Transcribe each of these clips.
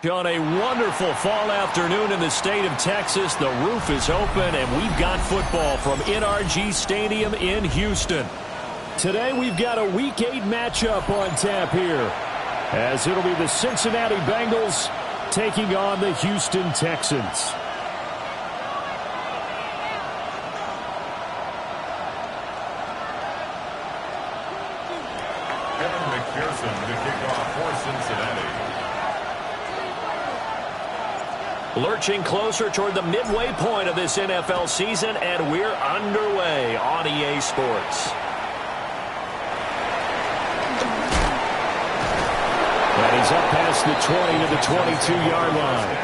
On a wonderful fall afternoon in the state of Texas, the roof is open, and we've got football from NRG Stadium in Houston. Today, we've got a Week 8 matchup on tap here, as it'll be the Cincinnati Bengals taking on the Houston Texans. To kick off for Cincinnati. Lurching closer toward the midway point of this NFL season, and we're underway on EA Sports. And he's up past the 20 to the 22-yard line.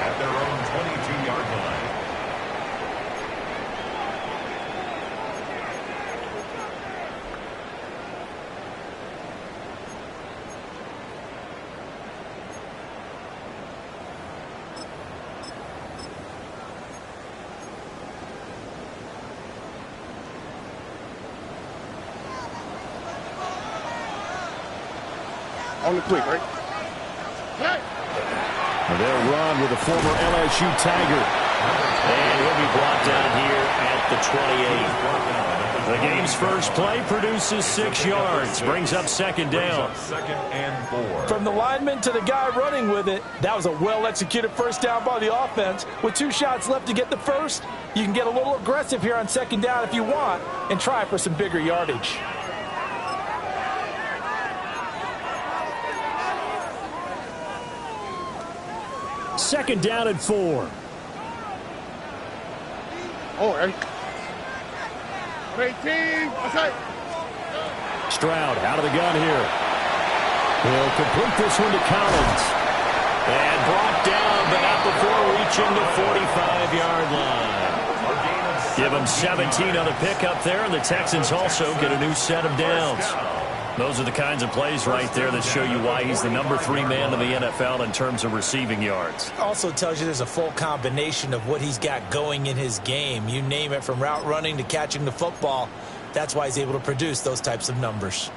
At their own 22-yard line. On the quick, right? And they'll run with the former LSU Tiger. And he'll be brought down here at the 28. The game's first play produces 6 yards. Brings up second down. Second and 4. From the lineman to the guy running with it, that was a well-executed first down by the offense. With 2 shots left to get the first, you can get a little aggressive here on second down if you want and try for some bigger yardage. Second down and 4. Oh, 18. Stroud out of the gun here. He'll complete this one to Collins. And brought down, but not before reaching the 45-yard line. Give him 17 on the pickup there, and the Texans also get a new set of downs. Those are the kinds of plays right there that show you why he's the number 3 man in the NFL in terms of receiving yards. Also tells you there's a full combination of what he's got going in his game. You name it, from route running to catching the football. That's why he's able to produce those types of numbers.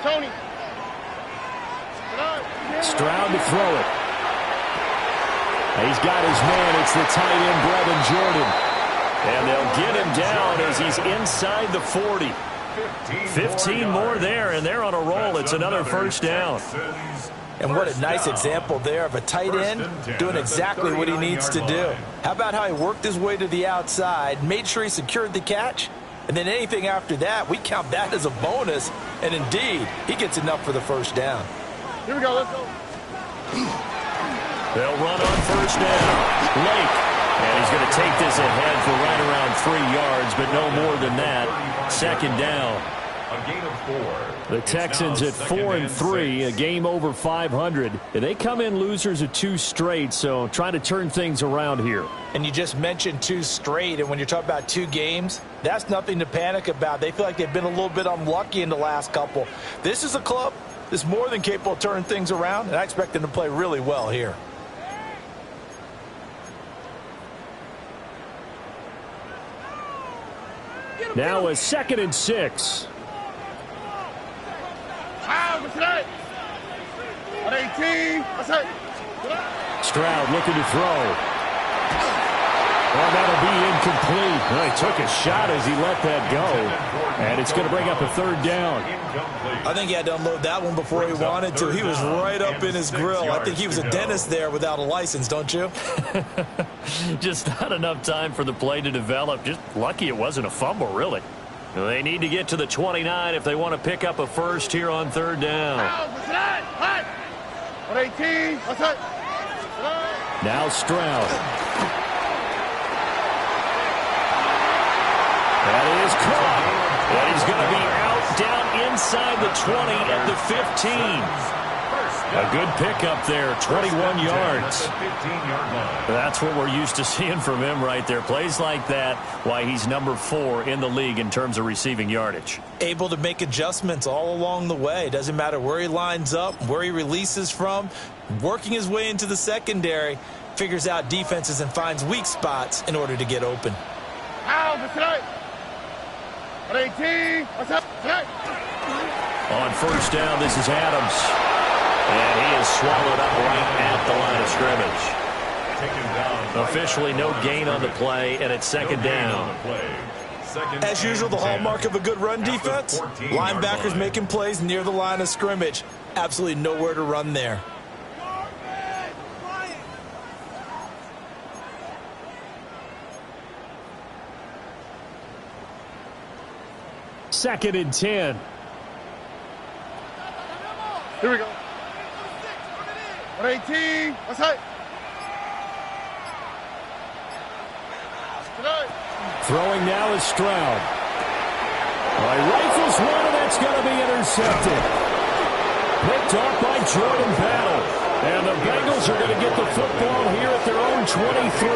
Tony. Stroud to throw it. He's got his man. It's the tight end, Brevin Jordan. And they'll get him down as he's inside the 40. 15 more there, and they're on a roll. It's another first down. And what a nice example there of a tight end doing exactly what he needs to do. How about how he worked his way to the outside, made sure he secured the catch, and then anything after that, we count that as a bonus. And indeed, he gets enough for the first down. Here we go. Let's go. They'll run on first down. Lake. And he's going to take this ahead for right around 3 yards, but no more than that. Second down. A gain of 4. The Texans at 4-3, a game over 500. They come in losers of 2 straight, so trying to turn things around here. And you just mentioned 2 straight, and when you're talking about 2 games, that's nothing to panic about. They feel like they've been a little bit unlucky in the last couple. This is a club that's more than capable of turning things around, and I expect them to play really well here. Now a 2nd and 6. Stroud looking to throw. Well, that'll be incomplete. Well, he took a shot as he let that go. And it's going to bring up a 3rd down. I think he had to unload that one before he wanted to. He was right up in his grill. I think he was a dentist there without a license, don't you? Just not enough time for the play to develop. Just lucky it wasn't a fumble, really. They need to get to the 29 if they want to pick up a first here on 3rd down. Now Stroud. That is caught. And he's going to be out down inside the 20 at the 15. A good pickup there, 21 yards. That's what we're used to seeing from him right there. Plays like that, why he's number 4 in the league in terms of receiving yardage. Able to make adjustments all along the way. Doesn't matter where he lines up, where he releases from. Working his way into the secondary, figures out defenses and finds weak spots in order to get open. 118. What's up? On first down, this is Adams. And he is swallowed up right at the line of scrimmage. Officially no gain on the play, and it's second down. As usual, the hallmark of a good run defense, linebackers making plays near the line of scrimmage. Absolutely nowhere to run there. Second and 10. Here we go. 118. What's up? Throwing now is Stroud. Rifles one, and that's going to be intercepted. Picked off by Jordan Battle. And the Bengals are going to get the football here at their own 23.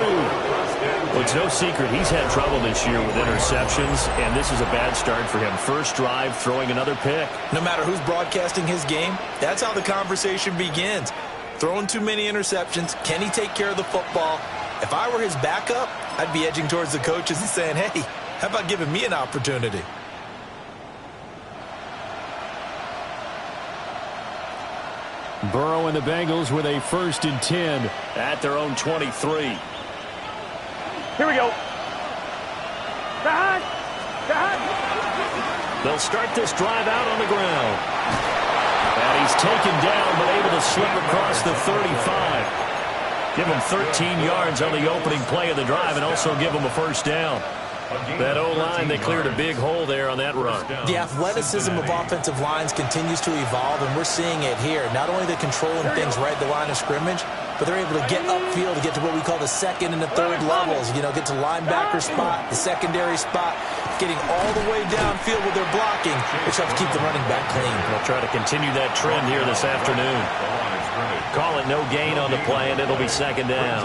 Well, it's no secret he's had trouble this year with interceptions, and this is a bad start for him. First drive, throwing another pick. No matter who's broadcasting his game, that's how the conversation begins. Throwing too many interceptions, can he take care of the football? If I were his backup, I'd be edging towards the coaches and saying, hey, how about giving me an opportunity? Burrow and the Bengals with a first and 10 at their own 23. Here we go. Back. They'll start this drive out on the ground. And he's taken down, but able to slip across the 35. Give him 13 yards on the opening play of the drive and also give him a first down. That O-line, they cleared a big hole there on that run. The athleticism of offensive lines continues to evolve, and we're seeing it here. Not only are they controlling things right at the line of scrimmage, but they're able to get upfield to get to what we call the second and the third levels. You know, get to linebacker spot, the secondary spot, getting all the way downfield with their blocking, which helps keep the running back clean. They'll try to continue that trend here this afternoon. Call it no gain on the play, and it'll be second down.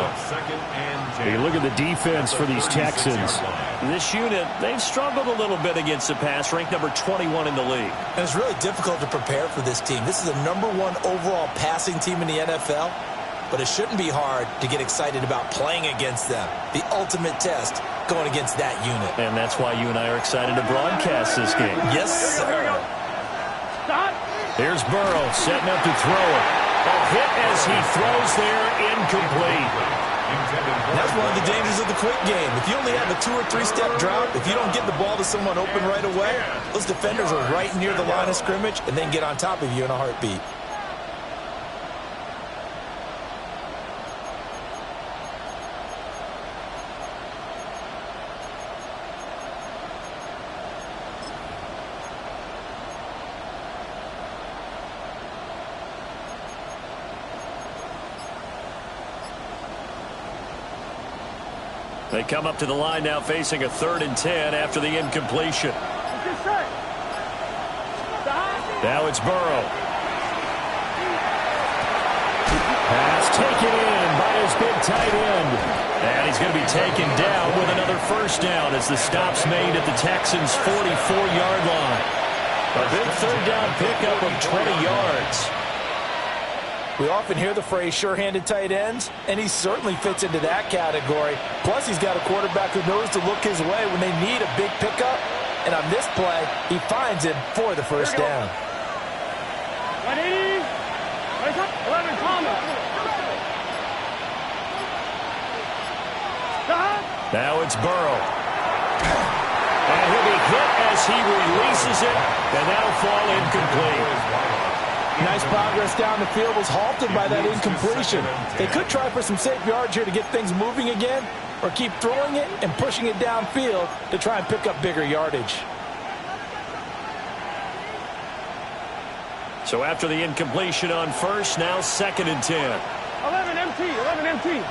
You look at the defense for these Texans. This unit, they've struggled a little bit against the pass, ranked number 21 in the league. And it's really difficult to prepare for this team. This is the #1 overall passing team in the NFL, but it shouldn't be hard to get excited about playing against them. The ultimate test going against that unit. And that's why you and I are excited to broadcast this game. Yes, sir. Here's Burrow setting up to throw it. A hit as he throws there, incomplete. That's one of the dangers of the quick game. If you only have a 2- or 3-step drop, if you don't get the ball to someone open right away, those defenders are right near the line of scrimmage and then get on top of you in a heartbeat. They come up to the line now facing a 3rd and 10 after the incompletion. Now it's Burrow. Pass taken in by his big tight end. And he's going to be taken down with another first down as the stop's made at the Texans' 44-yard line. A big 3rd down pickup of 20 yards. We often hear the phrase sure-handed tight ends, and he certainly fits into that category. Plus, he's got a quarterback who knows to look his way when they need a big pickup. And on this play, he finds him for the first down. 180. 11 Thomas. Now it's Burrow. And he'll be hit as he releases it, and that'll fall incomplete. Nice progress down the field, was halted by that incompletion. They could try for some safe yards here to get things moving again, or keep throwing it and pushing it downfield to try and pick up bigger yardage. So after the incompletion on first, now 2nd and 10. 11 MT.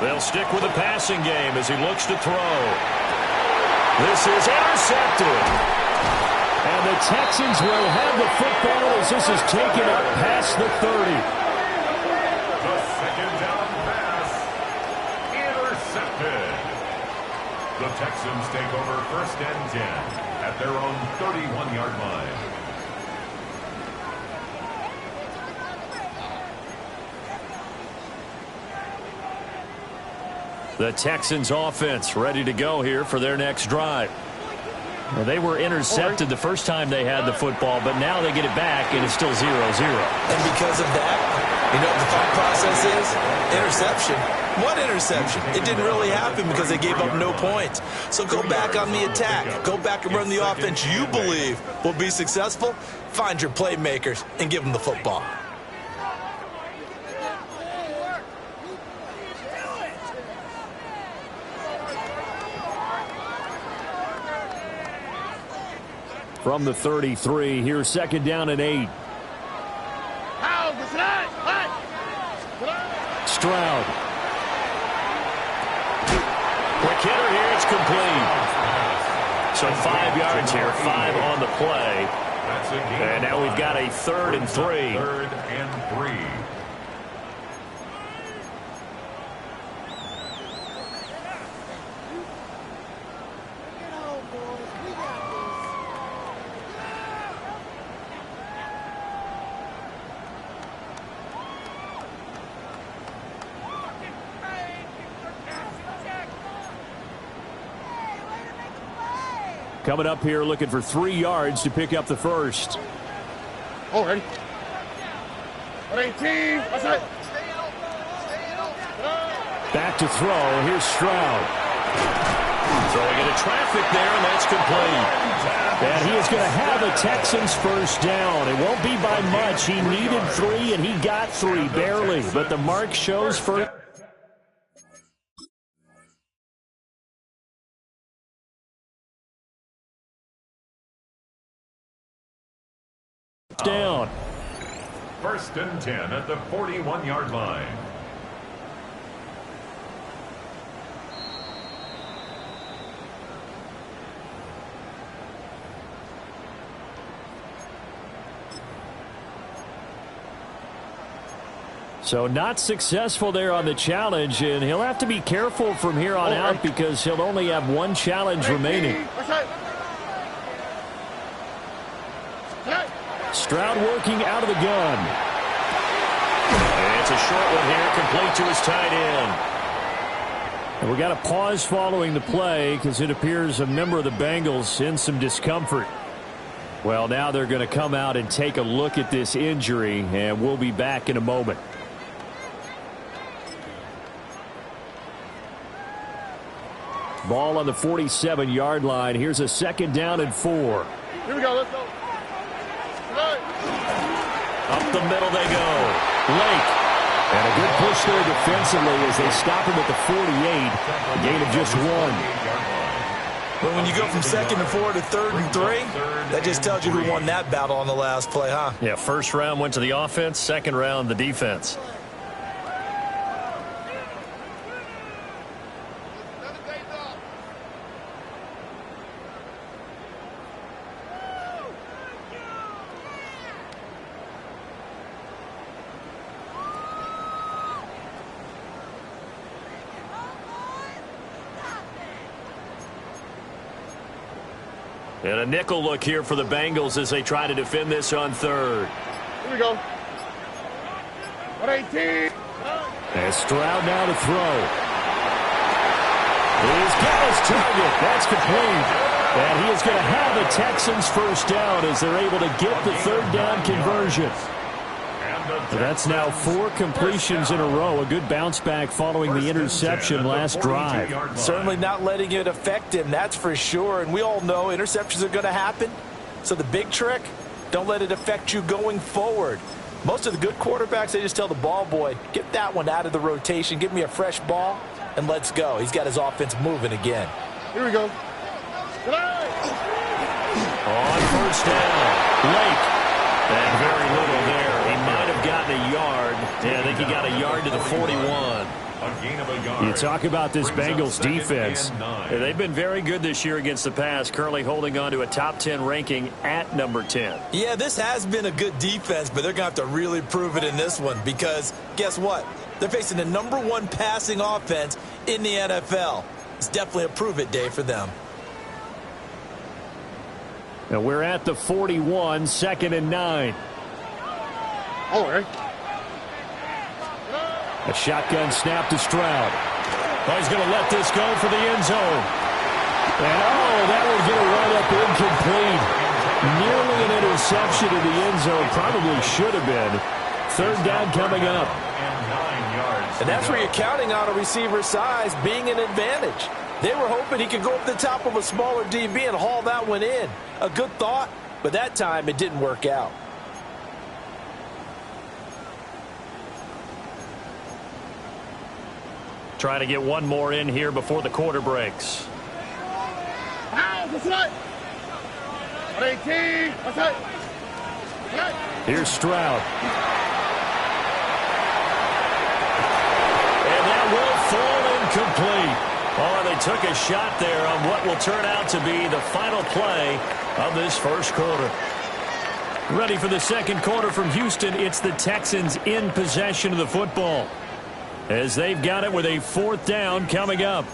They'll stick with the passing game as he looks to throw. This is intercepted. And the Texans will have the football as this is taken up past the 30. The second down pass, intercepted. The Texans take over 1st and 10 at their own 31-yard line. The Texans offense ready to go here for their next drive. Well, they were intercepted the first time they had the football, but now they get it back, and it's still 0-0. And because of that, you know what the thought process is? Interception. What interception? It didn't really happen because they gave up no points. So go back on the attack. Go back and run the offense you believe will be successful. Find your playmakers and give them the football. From the 33, here's 2nd down and 8. Stroud. Quick hitter here, it's complete. So 5 yards here, 5 on the play. And now we've got a 3rd and 3. 3rd and 3. Coming up here looking for 3 yards to pick up the first. Oh, ready. 18. Back to throw. Here's Stroud. Throwing into traffic there, and that's complete. And he is going to have a Texans first down. It won't be by much. He needed 3, and he got 3, barely. But the mark shows first down. 1st and 10 at the 41-yard line. So not successful there on the challenge, and he'll have to be careful from here on out because he'll only have 1 challenge remaining. Stroud working out of the gun. And it's a short one here, complete to his tight end. And we got a pause following the play because it appears a member of the Bengals in some discomfort. Well, now they're going to come out and take a look at this injury, and we'll be back in a moment. Ball on the 47-yard line. Here's a 2nd down and 4. Here we go. Let's go. Up the middle they go. Lake. And a good push there defensively as they stop him at the 48. A gain of just 1. But when you go from 2nd and 4 to 3rd and 3, that just tells you who won that battle on the last play, huh? Yeah, first round went to the offense, 2nd round the defense. And a nickel look here for the Bengals as they try to defend this on 3rd. Here we go. 118. And Stroud now to throw. He's got his target. That's complete. And he is going to have a Texans first down as they're able to get the 3rd down conversion. So that's now 4 completions in a row. A good bounce back following the interception last drive. Certainly not letting it affect him, that's for sure. And we all know interceptions are going to happen. So the big trick, don't let it affect you going forward. Most of the good quarterbacks, they just tell the ball boy, get that one out of the rotation, give me a fresh ball, and let's go. He's got his offense moving again. Here we go. On first down, Lake. And very little there. He might have gotten a yard. Yeah, I think he got a yard to the 41. You talk about this Bengals defense. They've been very good this year against the pass, currently holding on to a top 10 ranking at number 10. Yeah, this has been a good defense, but they're going to have to really prove it in this one because guess what? They're facing the number 1 passing offense in the NFL. It's definitely a prove-it day for them. Now we're at the 41, 2nd and 9. Oh, right. A shotgun snap to Stroud. Oh, he's going to let this go for the end zone. And, oh, that will get a run up reception in the end zone. Probably should have been. Third down coming up. And that's where you're counting on a receiver's size being an advantage. They were hoping he could go up the top of a smaller DB and haul that one in. A good thought, but that time it didn't work out. Trying to get one more in here before the quarter breaks. Here's Stroud. And that will fall incomplete. Oh, they took a shot there on what will turn out to be the final play of this first quarter. Ready for the second quarter from Houston. It's the Texans in possession of the football, as they've got it with a fourth down coming up.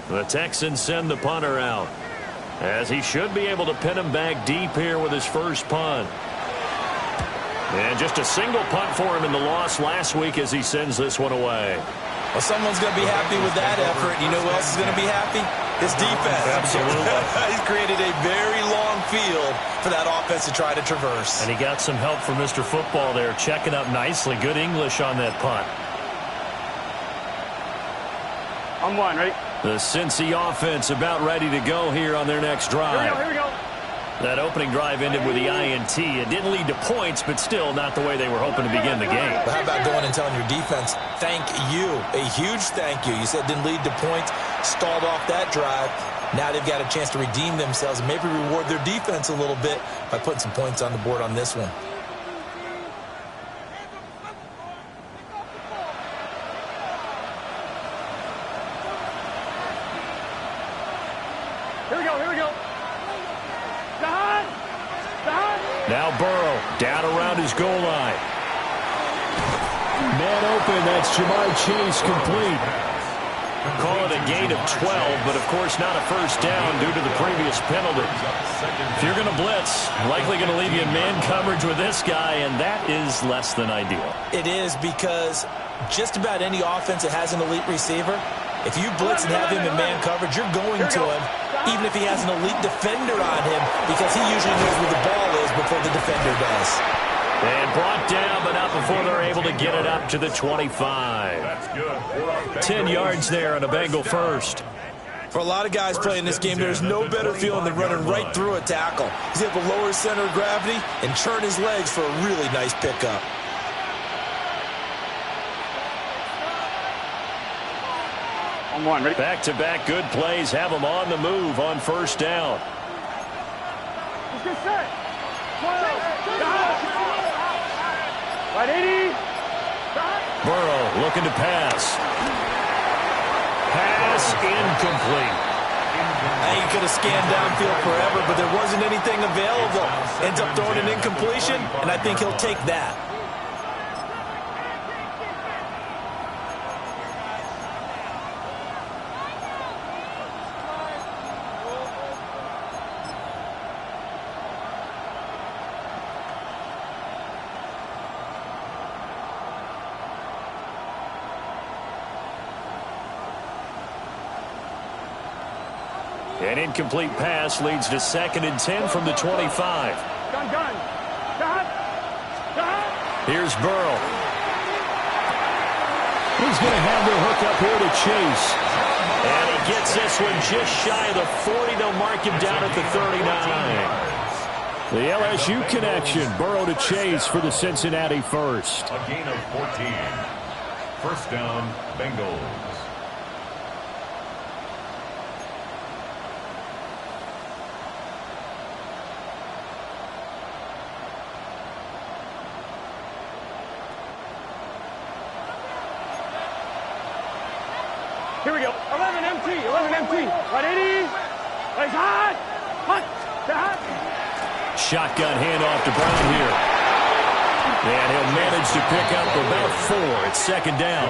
The Texans send the punter out, as he should be able to pin him back deep here with his first punt. And just a single punt for him in the loss last week as he sends this one away. Well, someone's going to be happy with that effort. You know who else is going to be happy? His defense. Absolutely. He's created a very long field for that offense to try to traverse. And he got some help from Mr. Football there, checking up nicely. Good English on that punt. I'm one, ready? The Cincy offense about ready to go here on their next drive. Here we go. That opening drive ended with the INT. It didn't lead to points, but still not the way they were hoping to begin the game. But how about going and telling your defense, thank you, a huge thank you. You said it didn't lead to points, stalled off that drive. Now they've got a chance to redeem themselves and maybe reward their defense a little bit by putting some points on the board on this one. Here we go. Now Burrow down around his goal line. Man open, that's Jamar Chase complete. Call it a gain of 12, but of course not a first down due to the previous penalty. If you're going to blitz, likely going to leave you in man coverage with this guy, and that is less than ideal. It is, because just about any offense that has an elite receiver, if you blitz and have him in man coverage, you're going to him, even if he has an elite defender on him, because he usually knows where the ball is before the defender does. And brought down, but not before they're able to get it up to the 25. 10 yards there on a Bengal first. For a lot of guys playing this game, there's no better feeling than running right through a tackle. He's able to lower his center of gravity and turn his legs for a really nice pickup. I'm one, ready? Back-to-back good plays have them on the move on first down. Let's get set. Right, 80. Burrow looking to pass. Pass incomplete. He could have scanned downfield forever, but there wasn't anything available. Ends up throwing an incompletion, and I think he'll take that. An incomplete pass leads to 2nd and 10 from the 25. Gun. Here's Burrow. He's going to have the hook up here to Chase. And he gets this one just shy of the 40. They'll mark him down at the 39. The LSU connection. Burrow to Chase for the Cincinnati first. A gain of 14. First down, Bengals. Here we go. 11 empty. Right, 80. Legs high. Hot. Shotgun handoff to Brown here. And he'll manage to pick up about 4. It's 2nd down.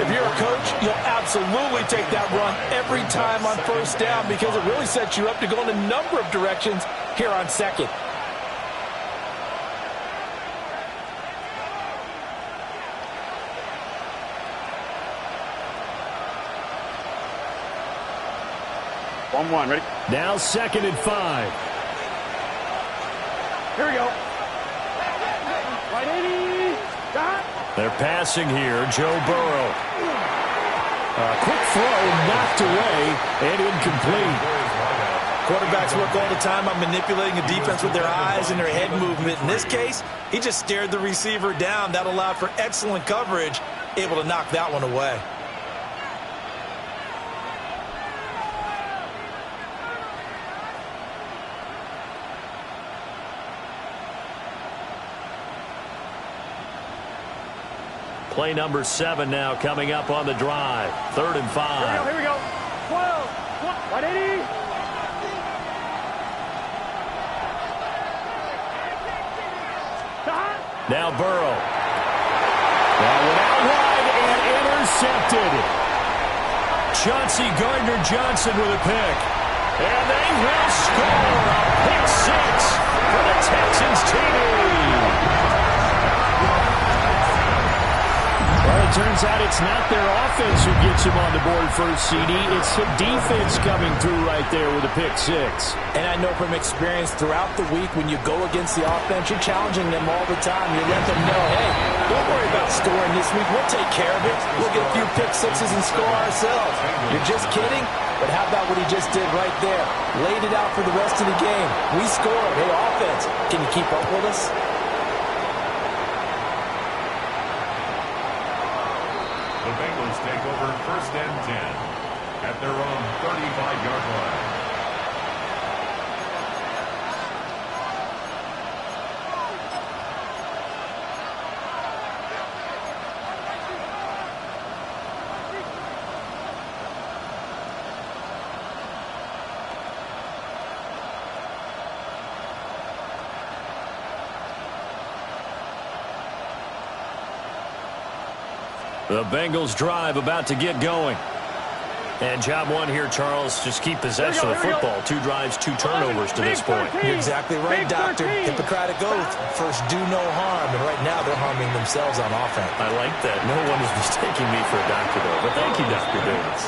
If you're a coach, you'll absolutely take that run every time on first down, because it really sets you up to go in a number of directions here on 2nd. 1-1. Ready? Now 2nd and 5. Here we go. Right 80. Got. They're passing here. Joe Burrow. Quick throw, knocked away, and incomplete. Quarterbacks work all the time on manipulating a defense with their eyes and their head movement. In this case, he just stared the receiver down. That allowed for excellent coverage, able to knock that one away. Play number 7 now coming up on the drive. 3rd and 5. Here we go. 12. 180. Now Burrow. That one out wide and intercepted. Chauncey Gardner-Johnson with a pick. And they will score a pick 6 for the Texans team. Well, it turns out it's not their offense who gets him on the board first, CD. It's the defense coming through right there with a pick 6. And I know from experience throughout the week when you go against the offense, you're challenging them all the time. You let them know, hey, don't worry about scoring this week. We'll take care of it. We'll get a few pick 6s and score ourselves. You're just kidding? But how about what he just did right there? Laid it out for the rest of the game. We scored. Hey, offense, can you keep up with us? The Bengals take over 1st and 10 at their own 35-yard line. The Bengals drive about to get going. And job 1 here, Charles, just keep possession of the football. 2 drives, 2 turnovers to this point. You're exactly right, Doctor. Hippocratic oath. First, do no harm. And right now, they're harming themselves on offense. I like that. No one is mistaking me for a doctor, though. But thank you, Dr. Davis.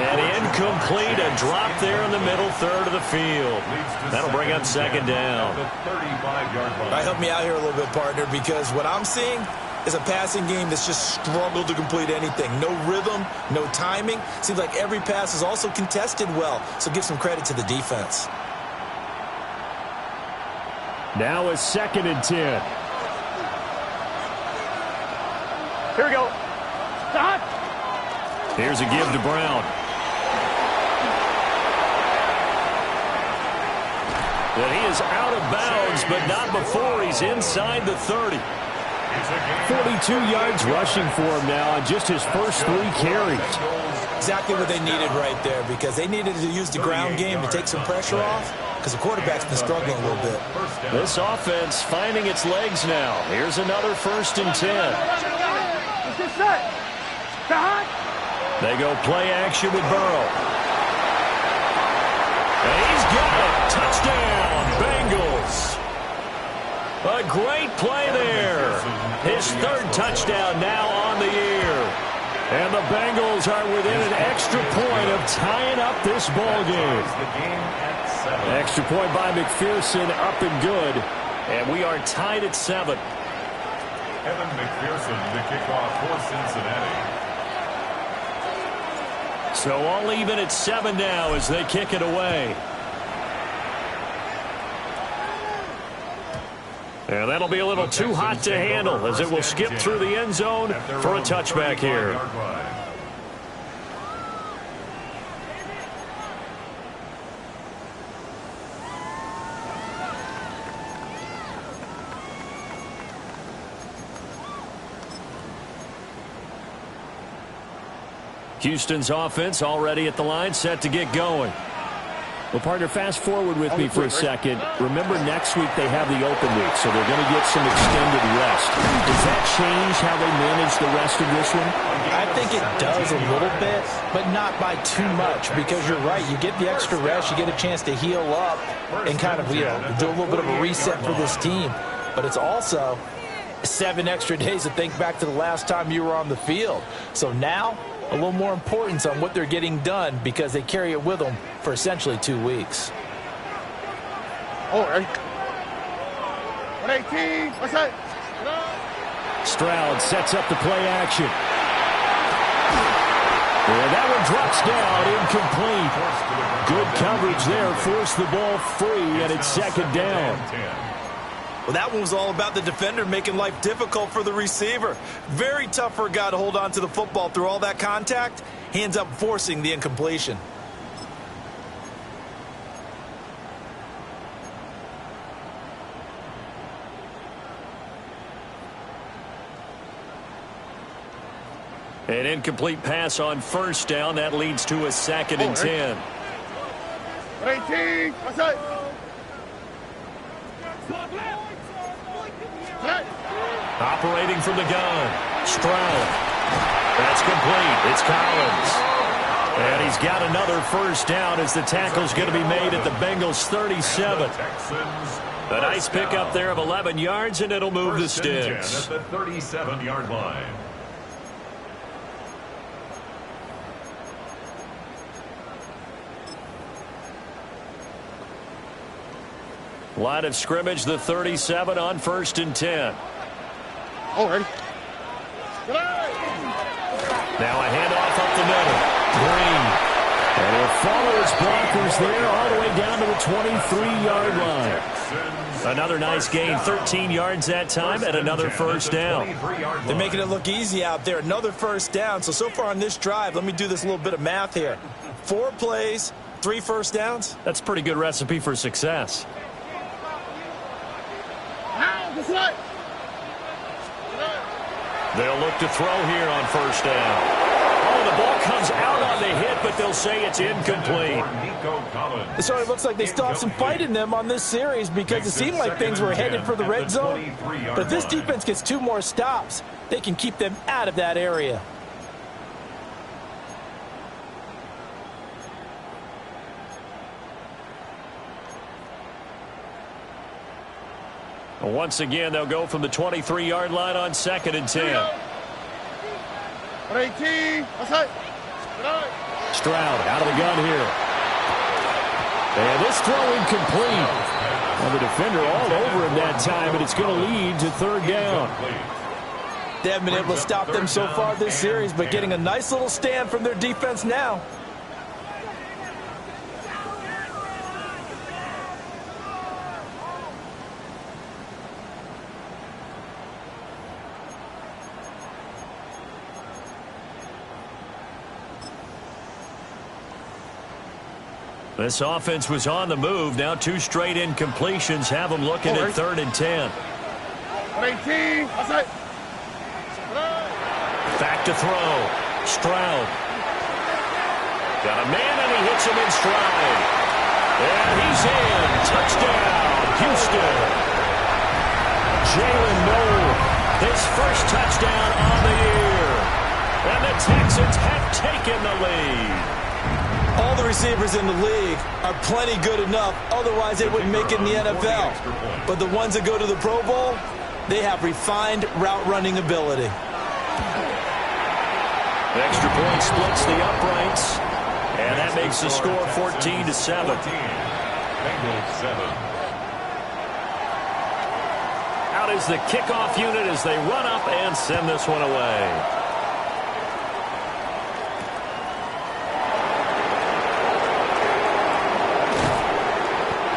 And incomplete. A drop there in the middle third of the field. That'll bring up 2nd down. All right, help me out here a little bit, partner, because what I'm seeing is a passing game that's just struggled to complete anything. No rhythm, no timing. Seems like every pass is also contested well, so give some credit to the defense. Now it's 2nd and 10. Here we go. Stop. Here's a give to Brown. But he is out of bounds, but not before he's inside the 30. 42 yards rushing for him now on just his first 3 carries. Exactly what they needed right there, because they needed to use the ground game to take some pressure off, because the quarterback's been struggling a little bit. This offense finding its legs now. Here's another 1st and 10. They go play action with Burrow. And he's got it. Touchdown, Bengals. A great play there. His 3rd touchdown now on the year. And the Bengals are within an extra point of tying up this ball game. Extra point by McPherson, up and good. And we are tied at 7. Evan McPherson, the kickoff for Cincinnati. So all even at 7 now as they kick it away. And that'll be a little too hot to handle as it will skip through the end zone for a touchback here. Houston's offense already at the line, set to get going. Well, partner, fast forward with me for a second. Remember, next week they have the open week, so they're going to get some extended rest. Does that change how they manage the rest of this one? I think it does a little bit, but not by too much, because you're right. You get the extra rest, you get a chance to heal up and kind of, do a little bit of a reset for this team. But it's also 7 extra days to think back to the last time you were on the field. So now, a little more importance on what they're getting done because they carry it with them for essentially 2 weeks. Oh, 118. What's that? Stroud sets up the play action. And that one drops down, incomplete. Good coverage there, forced the ball free, and it's second down. Well, that one was all about the defender making life difficult for the receiver. Very tough for a guy to hold on to the football through all that contact. He ends up forcing the incompletion. An incomplete pass on first down. That leads to a 2nd and 10. 118. What's that? Operating from the gun. Stroud. That's complete. It's Collins. And he's got another first down as the tackle's going to be made at the Bengals 37. A nice pickup there of 11 yards, and it'll move the sticks. At the 37-yard line. Line of scrimmage, the 37 on 1st and 10. Oh, ready. Now a handoff up the middle. Green. And he'll follow his blockers there all the way down to the 23-yard line. Another nice gain, 13 yards that time, and another first down. They're making it look easy out there. Another first down. So far on this drive, let me do this little bit of math here. 4 plays, 3 first downs. That's a pretty good recipe for success. They'll look to throw here on first down. Oh, the ball comes out on the hit, but they'll say it's incomplete. It sort of looks like they still have some fight in them on this series because it seemed like things were headed for the red zone. But if this defense gets 2 more stops, they can keep them out of that area. Once again, they'll go from the 23-yard line on 2nd and 10. 118. What's that? Stroud out of the gun here. And this throw incomplete. And the defender all over him that time, and it's going to lead to 3rd down. They haven't been able to stop them so far this series, but getting a nice little stand from their defense now. This offense was on the move. Now 2 straight incompletions have them looking at 3rd and 10. 118. What's that? Back to throw. Stroud. Got a man, and he hits him in stride. And he's in. Touchdown, Houston. Jalen Noel, his first touchdown on the year. And the Texans have taken the lead. All the receivers in the league are plenty good enough. Otherwise, they wouldn't make it in the NFL. But the ones that go to the Pro Bowl, they have refined route running ability. The extra point splits the uprights. And that makes the score 14-7. Bengals 7. Out is the kickoff unit as they run up and send this one away.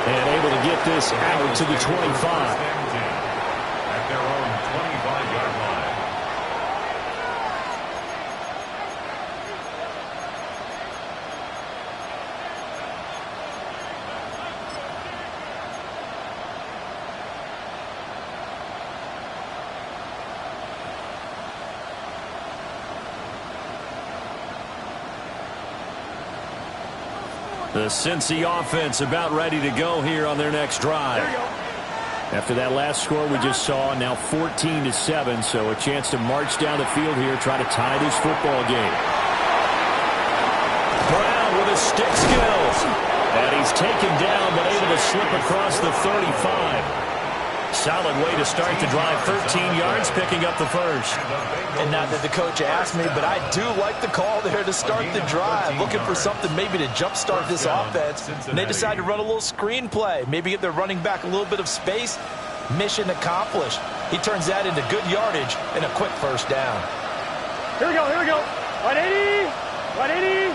And able to get this out to the 25. At their own 25-yard line. The Cincy offense about ready to go here on their next drive. After that last score we just saw, now 14-7, so a chance to march down the field here, try to tie this football game. Brown with his stick skills. And he's taken down, but able to slip across the 35. solid way to start the drive. 13 yards, picking up the first. And not that the coach asked me, but I do like the call there to start the drive. Looking for something maybe to jumpstart this offense. And they decide to run a little screen play. Maybe give their running back a little bit of space. Mission accomplished. He turns that into good yardage and a quick first down. Here we go, here we go. 180, 180,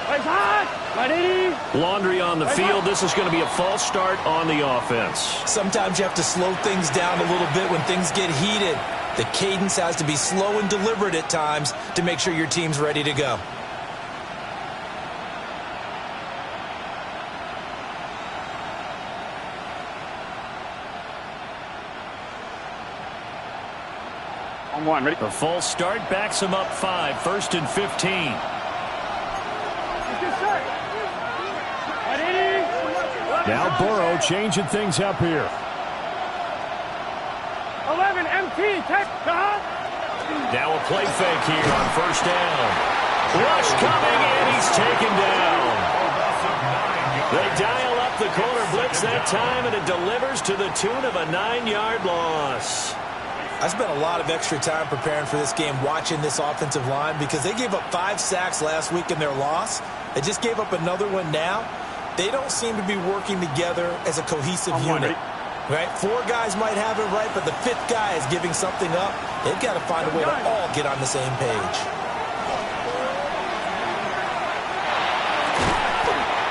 right side, 180. Laundry on the field. This is going to be a false start on the offense. Sometimes you have to slow things down a little bit when things get heated. The cadence has to be slow and deliberate at times to make sure your team's ready to go. On one, ready? A false start backs him up 5. 1st and 15. Now Burrow changing things up here. 11, MT, tech, Now a play fake here on first down. Rush coming, and he's taken down. They dial up the corner blitz that time, and it delivers to the tune of a 9-yard loss. I spent a lot of extra time preparing for this game watching this offensive line because they gave up 5 sacks last week in their loss. They just gave up another one now. They don't seem to be working together as a cohesive unit. Right? 4 guys might have it right, but the 5th guy is giving something up. They've got to find a way to all get on the same page.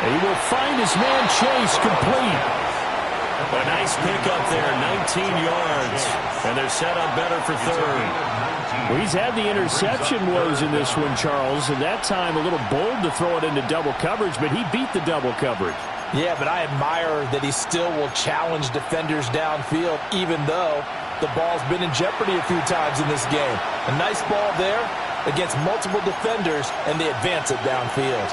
He will find his man Chase complete. A nice pickup there, 19 yards. And they're set up better for 3rd. Well, he's had the interception woes in this one, Charles, and that time a little bold to throw it into double coverage, but he beat the double coverage. Yeah, but I admire that he still will challenge defenders downfield, even though the ball's been in jeopardy a few times in this game. A nice ball there against multiple defenders, and they advance it downfield.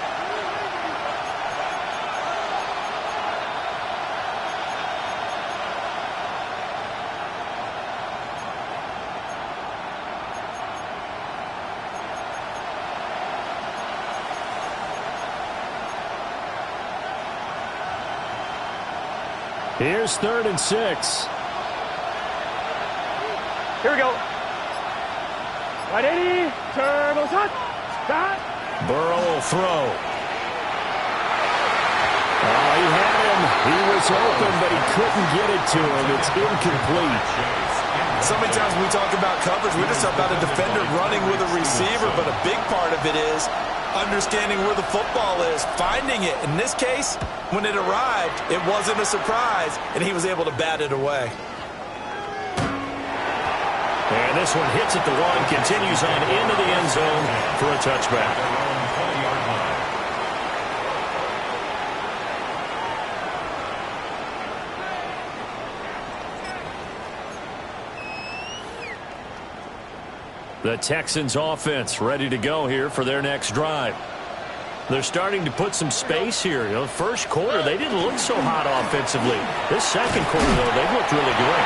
Here's 3rd and 6. Here we go. 180, turbo shot, start. Burrow will throw. Oh, he had him. He was open, but he couldn't get it to him. It's incomplete. So many times when we talk about coverage, we're just about a defender running with a receiver, but a big part of it is understanding where the football is, finding it. In this case, when it arrived, it wasn't a surprise, and he was able to bat it away. And this one hits at the 1, continues on into the end zone for a touchback. The Texans offense ready to go here for their next drive. They're starting to put some space here. You know, first quarter, they didn't look so hot offensively. This second quarter, though, they looked really good.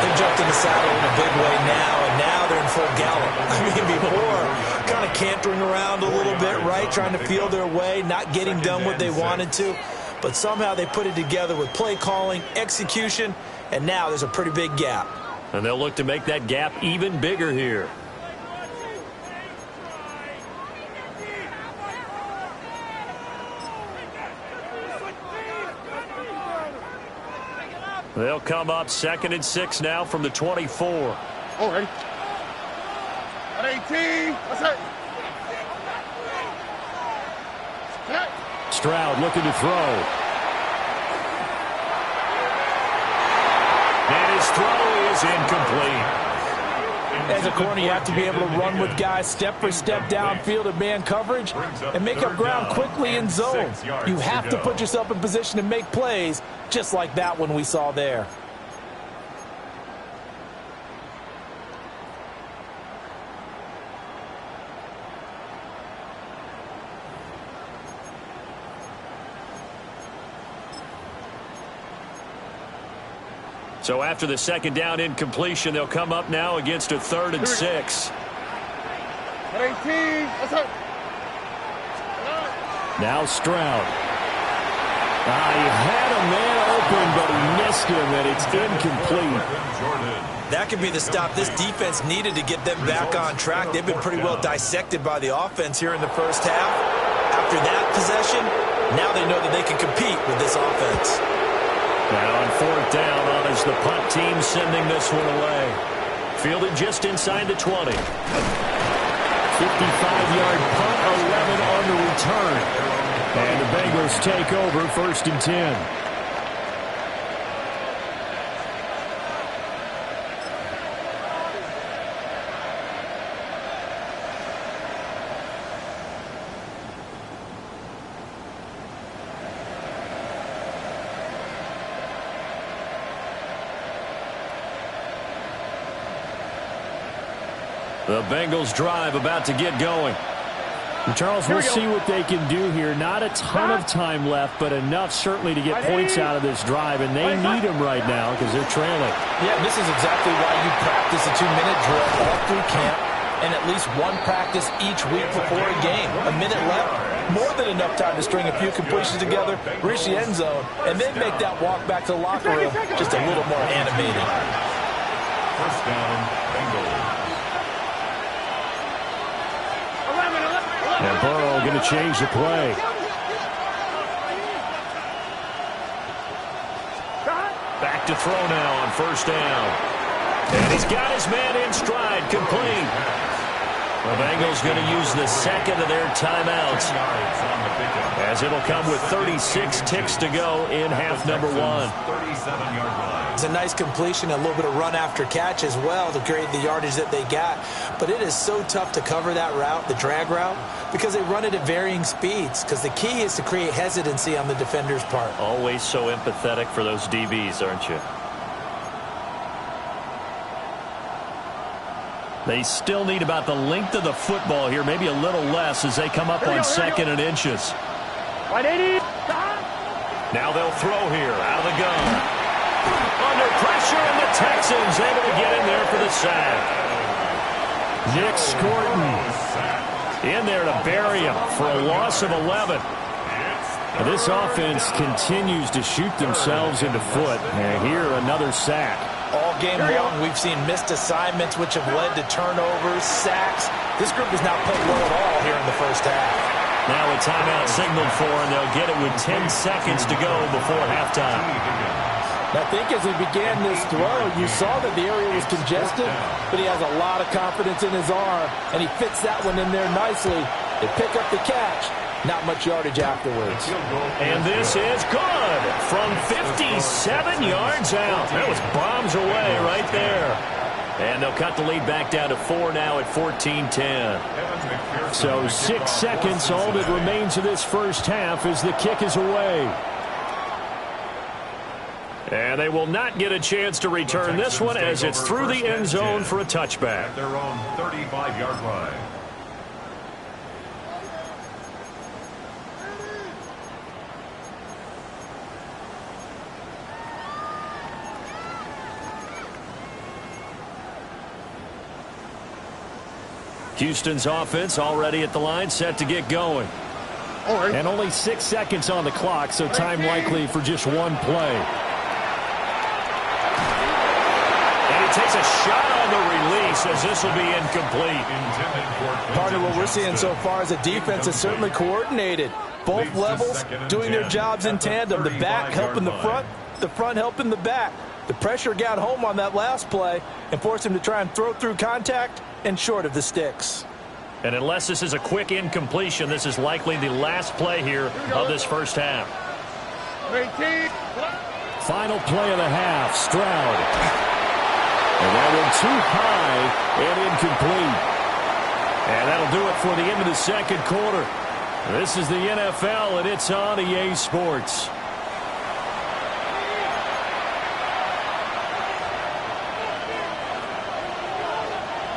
They jumped in the saddle in a big way now, and now they're in full gallop. I mean, before, kind of cantering around a little bit, right, trying to feel their way, not getting done what they wanted to. But somehow they put it together with play calling, execution, and now there's a pretty big gap. And they'll look to make that gap even bigger here. They'll come up 2nd and 6 now from the 24. Oh, ready? 118, what's that? Stroud looking to throw. And his throw is incomplete. As a corner, you have to be able to run with guys step for step downfield in man coverage and make up ground quickly in zone. You have to put yourself in position to make plays, just like that one we saw there. So after the second down incompletion, they'll come up now against a 3rd and 6. 118, what's that? Now Stroud. He had a man open, but he missed him, and it's incomplete. That could be the stop this defense needed to get them back on track. They've been pretty well dissected by the offense here in the first half. After that possession, now they know that they can compete with this offense. Now on fourth down, on is the punt team sending this one away. Fielded just inside the 20. 55-yard punt, 11 on the return. And the Bengals take over 1st and 10. The Bengals drive about to get going. And Charles, we'll see what they can do here. Not a ton of time left, but enough certainly to get points out of this drive, and they need them right now because they're trailing. Yeah, this is exactly why you practice a 2-minute drill all through camp and at least one practice each week before a game. A minute left, more than enough time to string a few completions together, reach the end zone, and then make that walk back to the locker room just a little more animated. First down, Bengals. And Burrow going to change the play. Back to throw now on first down. And he's got his man in stride, complete. The Bengals going to use the second of their timeouts, as it'll come with 36 ticks to go in half number 1. 37-yard line. It's a nice completion, a little bit of run after catch as well to create the yardage that they got. But it is so tough to cover that route, the drag route, because they run it at varying speeds. Because the key is to create hesitancy on the defender's part. Always so empathetic for those DBs, aren't you? They still need about the length of the football here, maybe a little less as they come up on 2nd and inches. 180. Now they'll throw here out of the gun. Under pressure, and the Texans able to get in there for the sack. Nick Scorton in there to bury him for a loss of 11. This offense continues to shoot themselves in the foot. And here, another sack. All game long, we've seen missed assignments, which have led to turnovers, sacks. This group has not played well at all here in the first half. Now a timeout signaled for, and they'll get it with 10 seconds to go before halftime. I think as he began this throw, you saw that the area was congested, but he has a lot of confidence in his arm, and he fits that one in there nicely. They pick up the catch. Not much yardage afterwards. And this is good from 57 yards out. That was bombs away right there. And they'll cut the lead back down to 4 now at 14-10. So 6 seconds, all that remains of this first half as the kick is away. And they will not get a chance to return this one as it's through the end zone for a touchback. At their own 35-yard line. Houston's offense already at the line, set to get going. And only 6 seconds on the clock, so time likely for just one play. And he takes a shot on the release as this will be incomplete. Part of what we're seeing so far is the defense is certainly coordinated. Both levels doing their jobs in tandem. The back helping the front helping the back. The pressure got home on that last play and forced him to try and throw through contact and short of the sticks. And unless this is a quick incompletion, this is likely the last play here of this first half. Final play of the half, Stroud. And that one too high and incomplete. And that'll do it for the end of the second quarter. This is the NFL, and it's on EA Sports.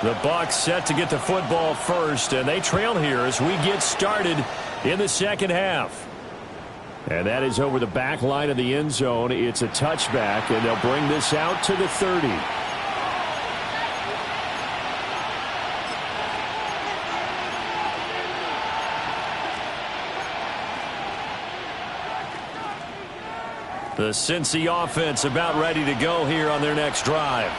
The Bucs set to get the football first, and they trail here as we get started in the second half. And that is over the back line of the end zone. It's a touchback, and they'll bring this out to the 30. The Cincy offense about ready to go here on their next drive.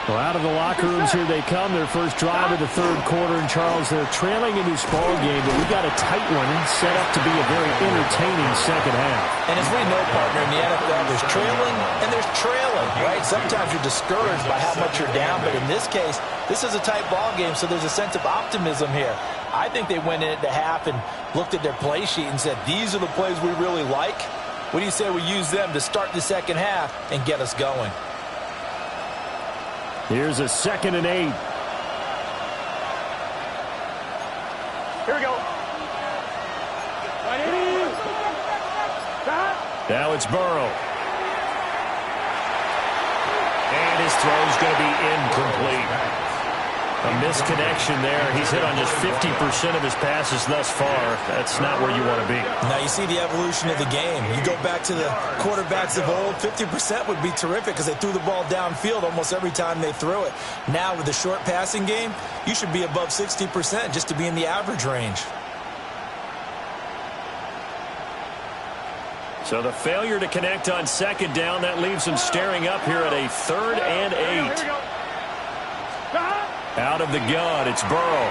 Well, out of the locker rooms here they come. Their first drive of the third quarter. And, Charles, they're trailing in this ball game, but we got a tight one set up to be a very entertaining second half. And as we know, partner, in the NFL, there's trailing and there's trailing, right? Sometimes you're discouraged by how much you're down, but in this case, this is a tight ball game, so there's a sense of optimism here. I think they went in at the half and looked at their play sheet and said, these are the plays we really like. What do you say we use them to start the second half and get us going? Here's a 2nd and 8. Here we go. Now it's Burrow. And his throw's going to be incomplete. A misconnection there. He's hit on just 50% of his passes thus far. That's not where you want to be. Now you see the evolution of the game. You go back to the quarterbacks of old, 50% would be terrific because they threw the ball downfield almost every time they threw it. Now with the short passing game, you should be above 60% just to be in the average range. So the failure to connect on 2nd down, that leaves him staring up here at a 3rd and 8. Out of the gun, it's Burrow.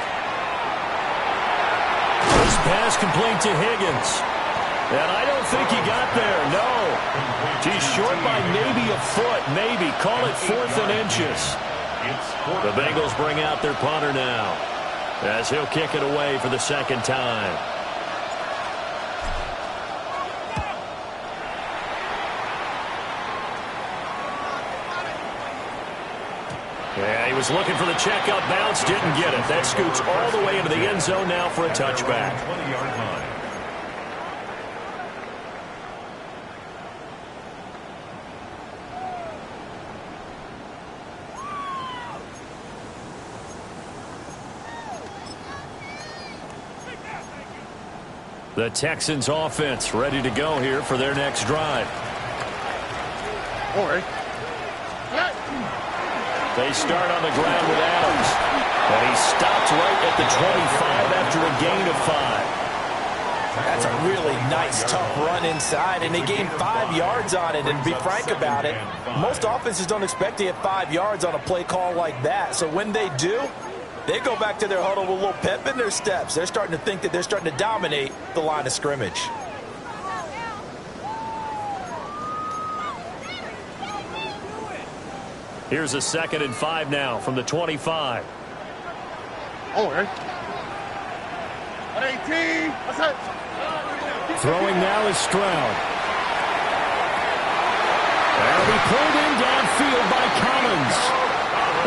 This pass complete to Higgins. And I don't think he got there, no. He's short by maybe a foot, maybe. Call it 4th and inches. The Bengals bring out their punter now as he'll kick it away for the 2nd time. Yeah, he was looking for the checkup bounce, didn't get it. That scoots all the way into the end zone now for a touchback. 20-yard line. The Texans offense ready to go here for their next drive. All right. They start on the ground with Adams. And he stopped right at the 25 after a gain of 5. That's a really nice, tough run inside, and they gained 5 yards on it. And to be frank about it, most offenses don't expect to get 5 yards on a play call like that. So when they do, they go back to their huddle with a little pep in their steps. They're starting to think that they're starting to dominate the line of scrimmage. Here's a 2nd and 5 now from the 25. All right. 118. That's it. Throwing now is Stroud. That'll be pulled in downfield by Collins.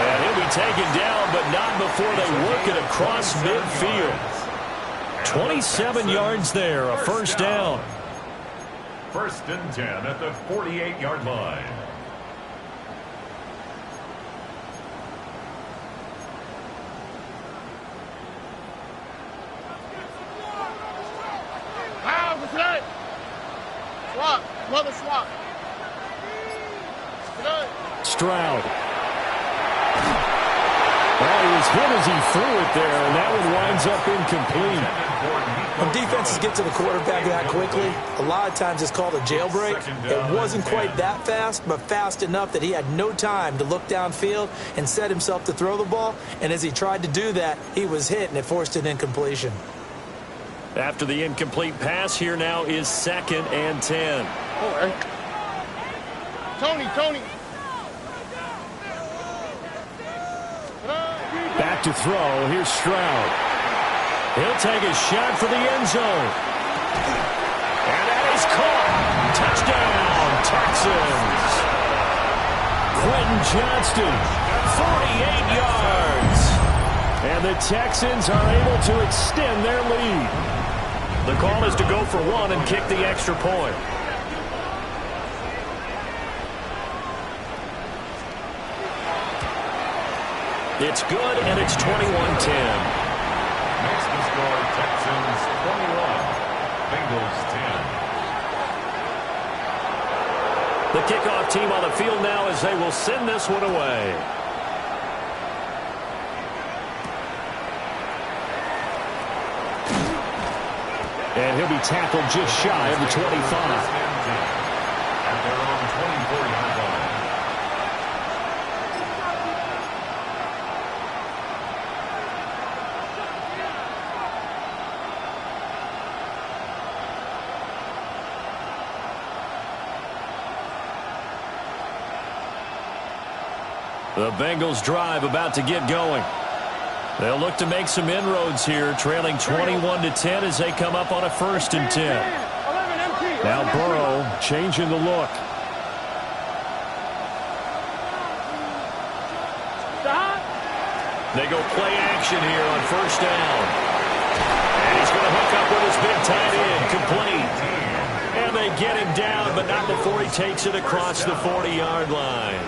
And he'll be taken down, but not before they work it across midfield. 27 yards there, a 1st down. 1st and 10 at the 48-yard line. Another swap. Stroud. Well, he was hit as he threw it there, and that one winds up incomplete. When defenses get to the quarterback that quickly, a lot of times it's called a jailbreak. It wasn't quite that fast, but fast enough that he had no time to look downfield and set himself to throw the ball. And as he tried to do that, he was hit, and it forced an incompletion. After the incomplete pass, here now is 2nd and 10. All right. Tony. Back to throw. Here's Stroud. He'll take a shot for the end zone. And that is caught. Touchdown, Texans. Quentin Johnston, 48 yards. And the Texans are able to extend their lead. The call is to go for 1 and kick the extra point. It's good, and it's 21-10. Makes the score Texans 21, Bengals 10. The kickoff team on the field now as they will send this one away. And he'll be tackled just shy of the 25. The Bengals drive about to get going. They'll look to make some inroads here, trailing 21-10 as they come up on a 1st and 10. Now Burrow changing the look. They go play action here on 1st down. And he's going to hook up with his big tight end, complete. And they get him down, but not before he takes it across the 40-yard line.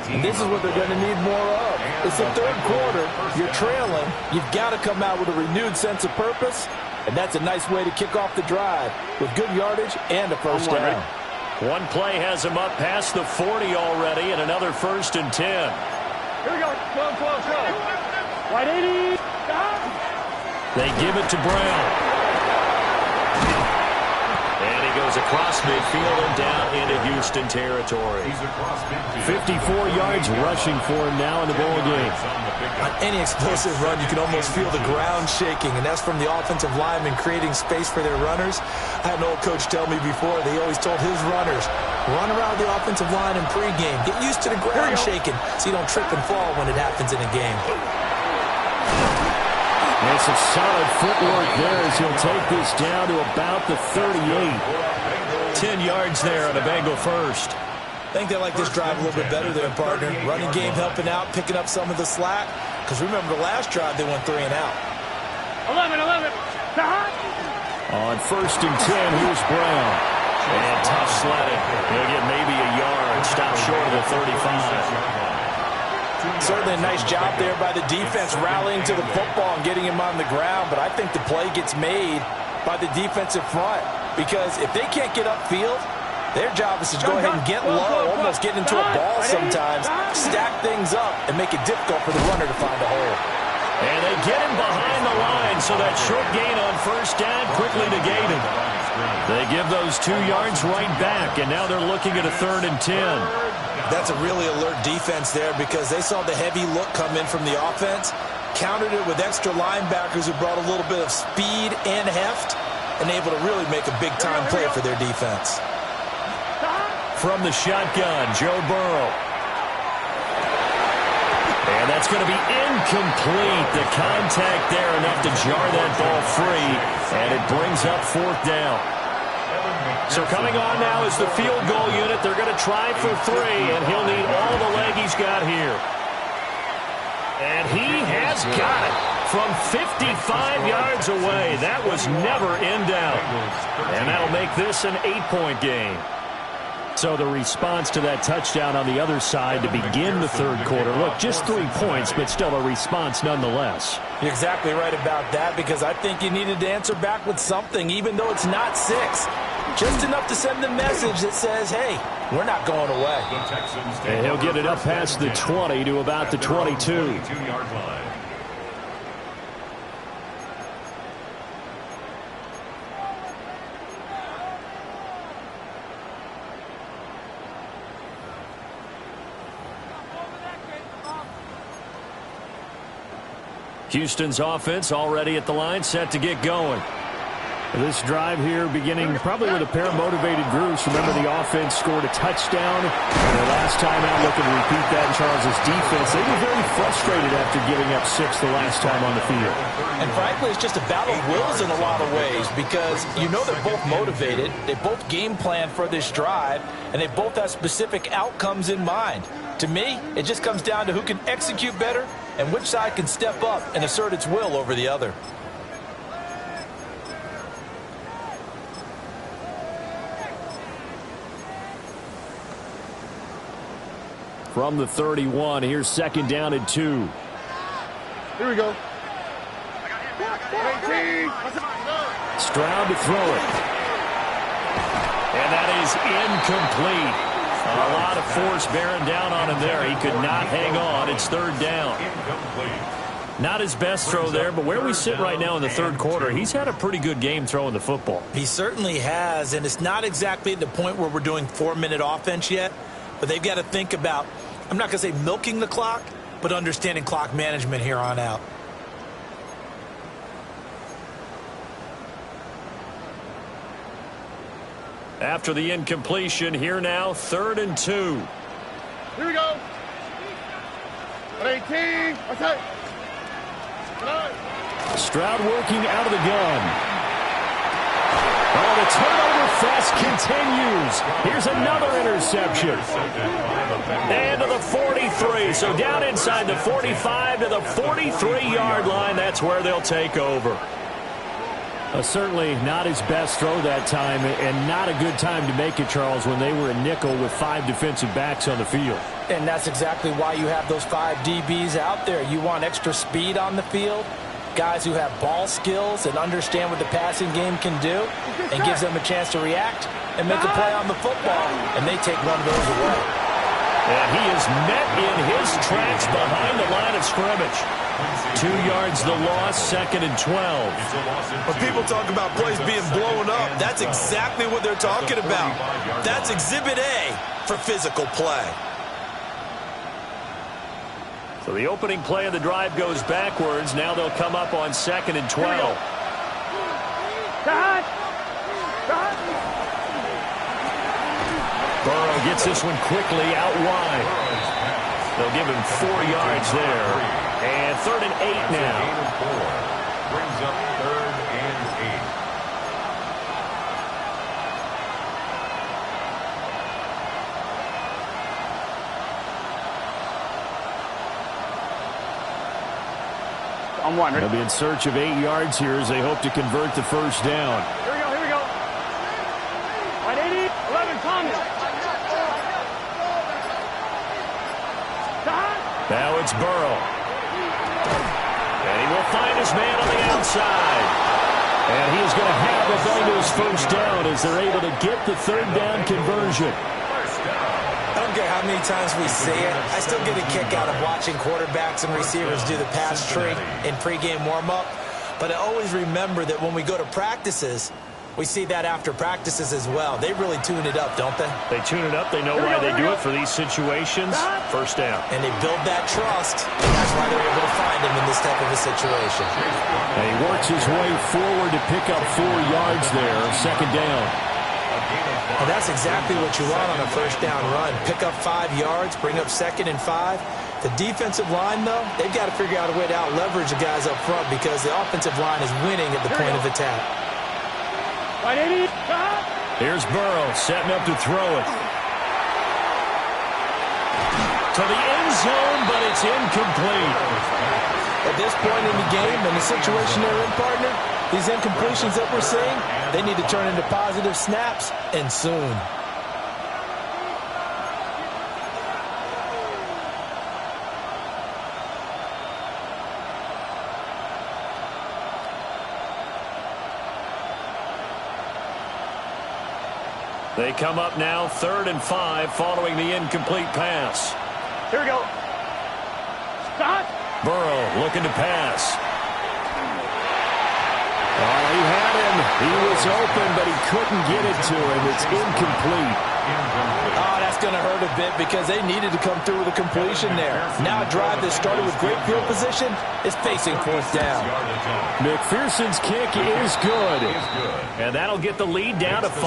And this is what they're going to need more of. It's the 3rd quarter. You're trailing. You've got to come out with a renewed sense of purpose. And that's a nice way to kick off the drive with good yardage and a 1st down. One play has him up past the 40 already and another 1st and 10. Here we go. Go. White 80. They give it to Brown. And he goes across midfield and down into Houston territory. 54 yards rushing for him now in the ball game. On any explosive run, you can almost feel the ground shaking, and that's from the offensive linemen creating space for their runners. I had an old coach tell me before, they always told his runners, run around the offensive line in pregame. Get used to the ground shaking so you don't trip and fall when it happens in a game. And some solid footwork there as he'll take this down to about the 38. 10 yards there on a Bengal 1st. I think they like this drive a little bit better there, partner. Running game helping out, picking up some of the slack. Because remember, the last drive, they went 3 and out. 11. On 1st and 10, here's Brown. And tough sledding. He'll get maybe a yard. Stop short of the 35. Certainly a nice job there by the defense rallying to the football and getting him on the ground. But I think the play gets made by the defensive front. Because if they can't get upfield, their job is to go ahead and get low, almost get into a ball sometimes, stack things up, and make it difficult for the runner to find a hole. And they get him behind the line, so that short gain on 1st down quickly negated. They give those 2 yards right back, and now they're looking at a 3rd and 10. That's a really alert defense there because they saw the heavy look come in from the offense, countered it with extra linebackers who brought a little bit of speed and heft, and able to really make a big-time play for their defense. From the shotgun, Joe Burrow. And that's going to be incomplete. The contact there enough to jar that ball free, and it brings up 4th down. So coming on now is the field goal unit. They're going to try for 3, and he'll need all the leg he's got here. And he has got it from 55 yards away. That was never in doubt. And that'll make this an 8-point game. So the response to that touchdown on the other side to begin the 3rd quarter. Look, just 3 points, but still a response nonetheless. You're exactly right about that because I think you needed to answer back with something, even though it's not 6. Just enough to send the message that says, hey, we're not going away. And he'll get it up past the 20 to about the 22. Houston's offense already at the line, set to get going. This drive here beginning probably with a pair of motivated groups. Remember, the offense scored a touchdown. And the last time out, looking to repeat that in Charles' defense. They were very frustrated after giving up 6 the last time on the field. And frankly, it's just a battle of wills in a lot of ways because you know they're both motivated. They both game plan for this drive, and they both have specific outcomes in mind. To me, it just comes down to who can execute better and which side can step up and assert its will over the other. From the 31, here's 2nd down and 2. Here we go. Stroud to throw it. And that is incomplete. A lot of force bearing down on him there. He could not hang on. It's 3rd down. Not his best throw there, but where we sit right now in the 3rd quarter, he's had a pretty good game throwing the football. He certainly has, and it's not exactly at the point where we're doing 4-minute offense yet, but they've got to think about, I'm not going to say milking the clock, but understanding clock management here on out. After the incompletion, here now, 3rd and 2. Here we go. 18. Stroud working out of the gun. Oh, the turnover fest continues. Here's another interception. And to the 43. So down inside the 45 to the 43-yard line. That's where they'll take over. Certainly not his best throw that time, and not a good time to make it, Charles, when they were a nickel with 5 defensive backs on the field. And that's exactly why you have those 5 DBs out there. You want extra speed on the field, guys who have ball skills and understand what the passing game can do, and gives them a chance to react and make a play on the football, and they take one of those away. And he is met in his tracks behind the line of scrimmage. 2 yards the loss, 2nd and 12. When people talk about plays being blown up, that's exactly what they're talking about. That's Exhibit A for physical play. So the opening play of the drive goes backwards. Now they'll come up on 2nd and 12. Burrow gets this one quickly out wide. They'll give him 4 yards there. And 3rd and 8 now. Brings up 3rd and 8. I'm one. They'll be in search of 8 yards here as they hope to convert the first down. Here we go. 180, 11, Thomas. Now it's Burrow. And he will find his man on the outside. And he is going to have a Bengals first down as they're able to get the 3rd down conversion. I don't care how many times we see it. I still get a kick out of watching quarterbacks and receivers do the pass tree in pregame warm-up. But I always remember that when we go to practices, we see that after practices as well. They really tune it up, don't they? They tune it up. They know why they do it for these situations. First down. And they build that trust. And that's why they're able to find him in this type of a situation. And he works his way forward to pick up 4 yards there. 2nd down. And that's exactly what you want on a first down run. Pick up 5 yards, bring up 2nd and 5. The defensive line, though, they've got to figure out a way to out-leverage the guys up front because the offensive line is winning at the point of attack. 180. Here's Burrow setting up to throw it. To the end zone, but it's incomplete. At this point in the game, and the situation they're in, partner, these incompletions that we're seeing, they need to turn into positive snaps, and soon. They come up now 3rd and 5 following the incomplete pass. Here we go. Stop. Burrow looking to pass. Oh, he had him. He was open, but he couldn't get it to him. It's incomplete. Oh, that's going to hurt a bit because they needed to come through with a completion there. Now a drive that started with great field position is facing 4th down. McPherson's kick is good. And that'll get the lead down to 5.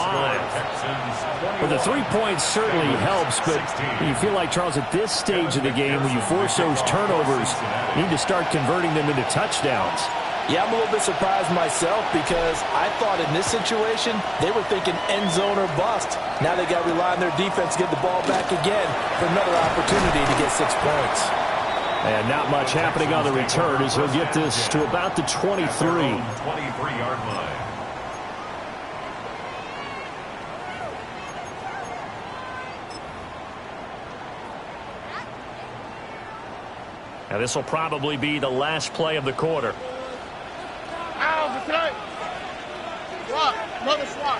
Well, the 3 points certainly helps, but you feel like, Charles, at this stage of the game, when you force those turnovers, you need to start converting them into touchdowns. Yeah, I'm a little bit surprised myself because I thought in this situation they were thinking end zone or bust. Now they got to rely on their defense to get the ball back again for another opportunity to get 6 points. And not much happening on the return as he'll get this to about the 23. 23-yard line. Now this will probably be the last play of the quarter. Swat. Another swat.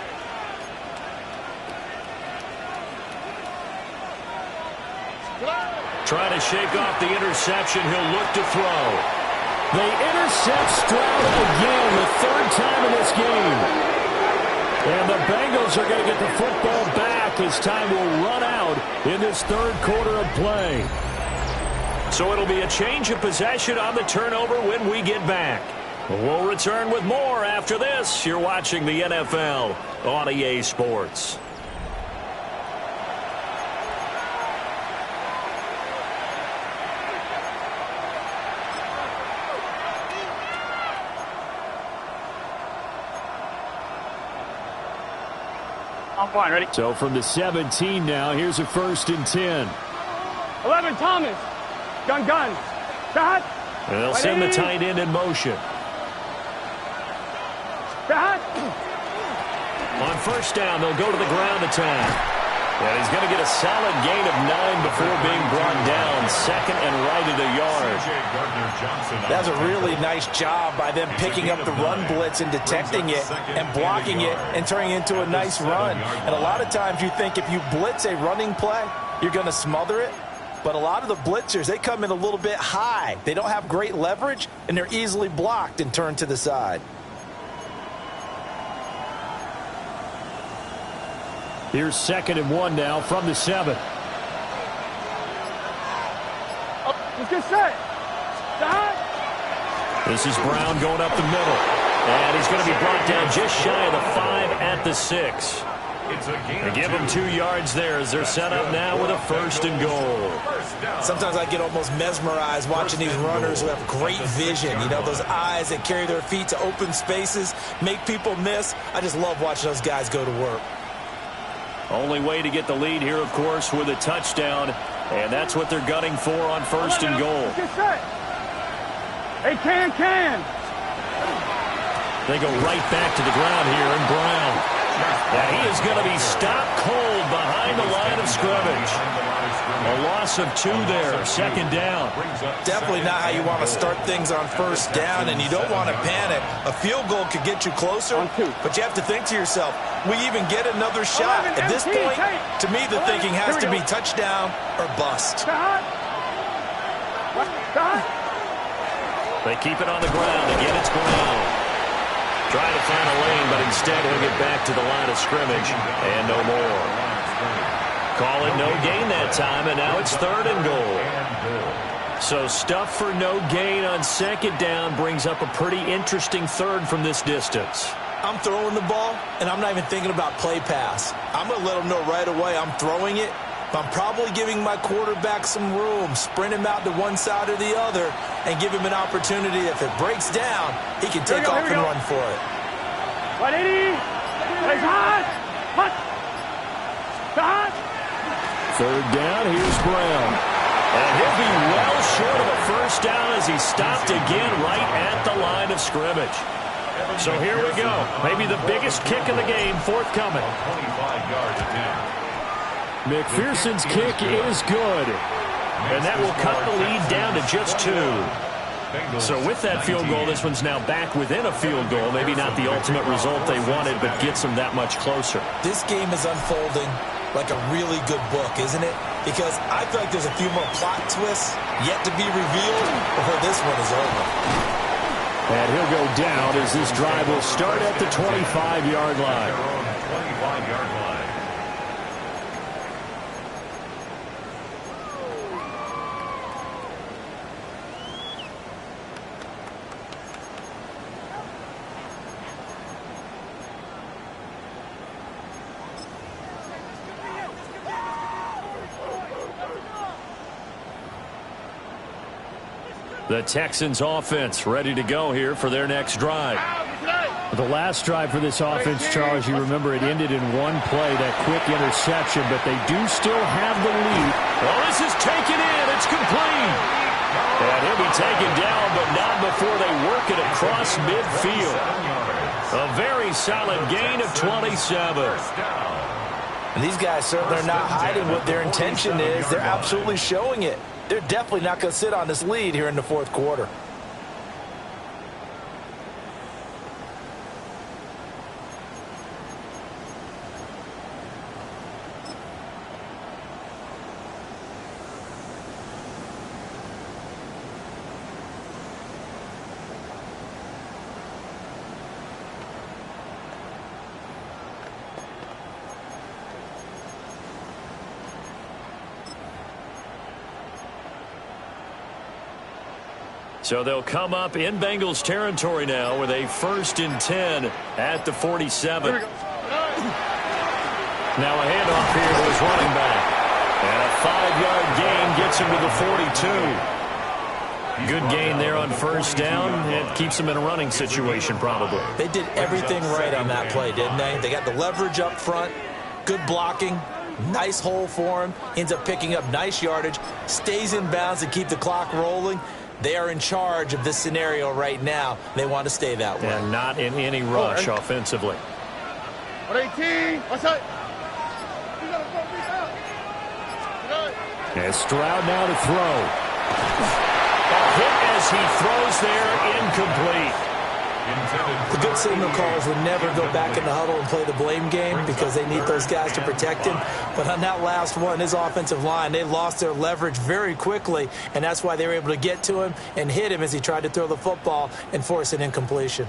Trying to shake off the interception. He'll look to throw. They intercept Stroud again, the 3rd time in this game. And the Bengals are going to get the football back as time will run out in this 3rd quarter of play. So it'll be a change of possession on the turnover when we get back. We'll return with more after this. You're watching the NFL on EA Sports. I'm fine, ready? So from the 17 now, here's a 1st and 10. 11, Thomas. Gun. Shot. And they'll send the tight end in motion. Shot. On 1st down, they'll go to the ground attack. And he's going to get a solid gain of 9 before being brought down. 2nd and right at a yard. That's a really nice job by them picking up the run blitz and detecting it and blocking it and turning it into a nice run. And a lot of times you think if you blitz a running play, you're going to smother it. But a lot of the blitzers, they come in a little bit high. They don't have great leverage, and they're easily blocked and turned to the side. Here's 2nd and 1 now from the 7. Let's get set. Shot. This is Brown going up the middle. And he's going to be brought down just shy of the 5 at the 6. They give him 2 yards there as they're set up now with a 1st and goal. Sometimes I get almost mesmerized watching these runners who have great vision. You know, those eyes that carry their feet to open spaces, make people miss. I just love watching those guys go to work. Only way to get the lead here, of course, with a touchdown. And that's what they're gunning for on 1st and goal. Get set. Hey, can. They go right back to the ground here, and Brown. And he is going to be stopped cold behind the line of scrimmage. A loss of 2 there, 2nd down. Definitely not how you want to start things on 1st down, and you don't want to panic. A field goal could get you closer, but you have to think to yourself, we even get another shot. At this point, to me, the thinking has to be touchdown or bust. They keep it on the ground. Again, it's Brown. Trying to find a lane, but instead he'll get back to the line of scrimmage and no more. Call it no gain that time, and now it's 3rd and goal. So stuff for no gain on 2nd down brings up a pretty interesting 3rd from this distance. I'm throwing the ball, and I'm not even thinking about play pass. I'm going to let them know right away I'm throwing it, but I'm probably giving my quarterback some room, sprint him out to one side or the other, and give him an opportunity. If it breaks down, he can take off and run for it. 180. It's hot. 3rd down, here's Brown. And he'll be well short of a 1st down as he stopped again right at the line of scrimmage. So here we go. Maybe the biggest kick of the game forthcoming. McPherson's kick is good. And that will cut the lead down to just 2. So with that field goal, this one's now back within a field goal. Maybe not the ultimate result they wanted, but gets them that much closer. This game is unfolding like a really good book, isn't it? Because I feel like there's a few more plot twists yet to be revealed before this one is over. And he'll go down as this drive will start at the 25-yard line. 25-yard line. The Texans offense ready to go here for their next drive. The last drive for this offense, Charles, you remember it ended in one play, that quick interception, but they do still have the lead. Well, this is taken in. It's complete. And he'll be taken down, but not before they work it across midfield. A very solid gain of 27. And these guys certainly are not hiding what their intention is. They're absolutely showing it. They're definitely not going to sit on this lead here in the 4th quarter. So they'll come up in Bengals territory now with a 1st and 10 at the 47. Now a handoff here to his running back. And a 5-yard gain gets him to the 42. Good gain there on 1st down. It keeps him in a running situation probably. They did everything right on that play, didn't they? They got the leverage up front. Good blocking, nice hole for him, ends up picking up nice yardage, stays in bounds to keep the clock rolling. They are in charge of this scenario right now. They want to stay that way. And not in any rush offensively. 118. What's that? And Stroud now to throw. A hit as he throws there, incomplete. The good signal callers would never go back in the huddle and play the blame game because they need those guys to protect him. But on that last one, his offensive line, they lost their leverage very quickly, and that's why they were able to get to him and hit him as he tried to throw the football and force an incompletion.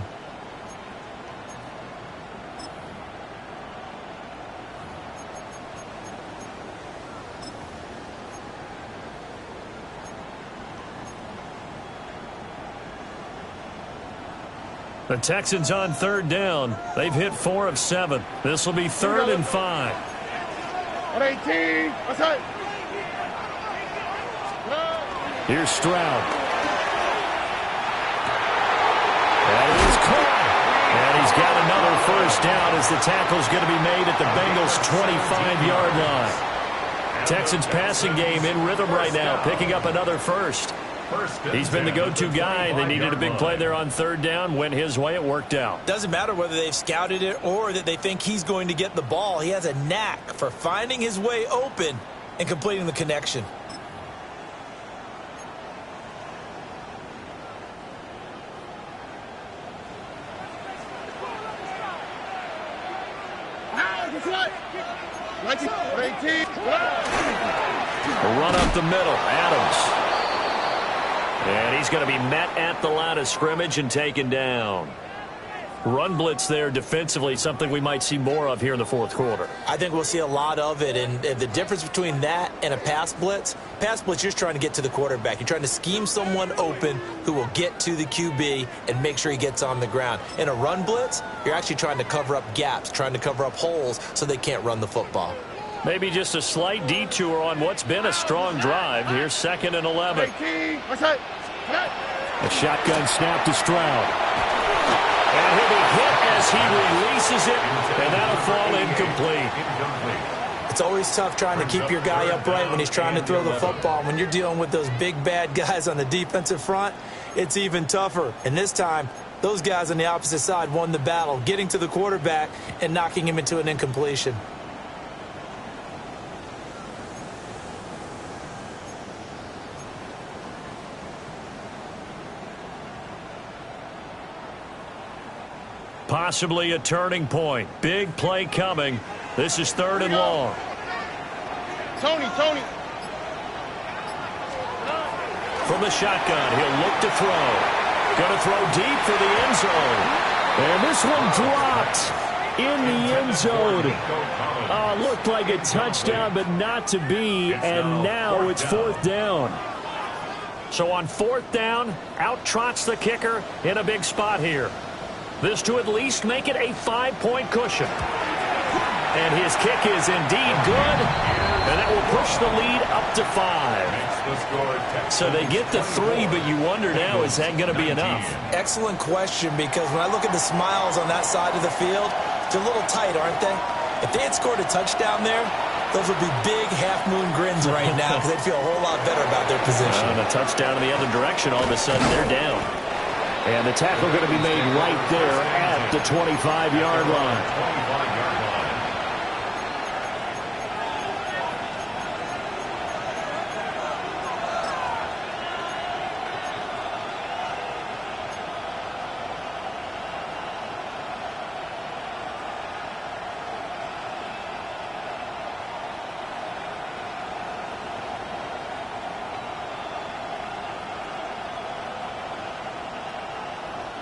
The Texans on third down. They've hit 4 of 7. This will be 3rd and 5. 118. What's that? Here's Stroud. That is caught. And he's got another first down as the tackle's going to be made at the Bengals' 25-yard line. Texans passing game in rhythm right now, picking up another first. He's been the go-to guy. They needed a big play there on third down. Went his way. It worked out. Doesn't matter whether they've scouted it or that they think he's going to get the ball. He has a knack for finding his way open and completing the connection. A run up the middle. Adams. And he's going to be met at the line of scrimmage and taken down. Run blitz there defensively, something we might see more of here in the fourth quarter. I think we'll see a lot of it, and the difference between that and a pass blitz, you're just trying to get to the quarterback. You're trying to scheme someone open who will get to the QB and make sure he gets on the ground. In a run blitz, you're actually trying to cover up gaps, trying to cover up holes so they can't run the football. Maybe just a slight detour on what's been a strong drive. Here's 2nd and 11. A shotgun snap to Stroud. And he'll be hit as he releases it, and that'll fall incomplete. It's always tough trying to keep your guy upright when he's trying to throw the football. When you're dealing with those big, bad guys on the defensive front, it's even tougher. And this time, those guys on the opposite side won the battle, getting to the quarterback and knocking him into an incompletion. Possibly a turning point. Big play coming. This is 3rd and long. Tony. From the shotgun, he'll look to throw. Going to throw deep for the end zone. And this one dropped in the end zone. Looked like a touchdown, but not to be. And now it's 4th down. So on 4th down, out trots the kicker in a big spot here. This to at least make it a 5-point cushion. And his kick is indeed good. And that will push the lead up to 5. So they get the 3, but you wonder now, is that going to be enough? Excellent question, because when I look at the smiles on that side of the field, they're a little tight, aren't they? If they had scored a touchdown there, those would be big half-moon grins right now because they'd feel a whole lot better about their position. And a touchdown in the other direction, all of a sudden they're down. And the tackle going to be made right there at the 25-yard line.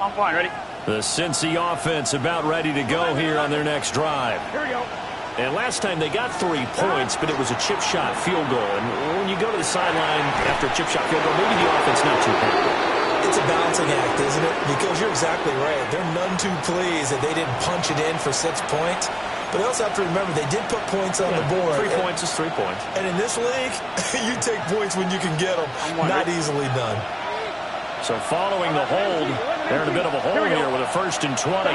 I'm fine. Ready? The Cincy offense about ready to go here on their next drive. Here we go. And last time they got 3 points, but it was a chip shot field goal. And when you go to the sideline after a chip shot field goal, maybe the offense not too happy. It's a balancing act, isn't it? Because you're exactly right. They're none too pleased that they didn't punch it in for 6 points. But they also have to remember they did put points on the board. 3 points is 3 points. And in this league, you take points when you can get them. Not easily done. So following the hold, they're in a bit of a hole here with a 1st and 20.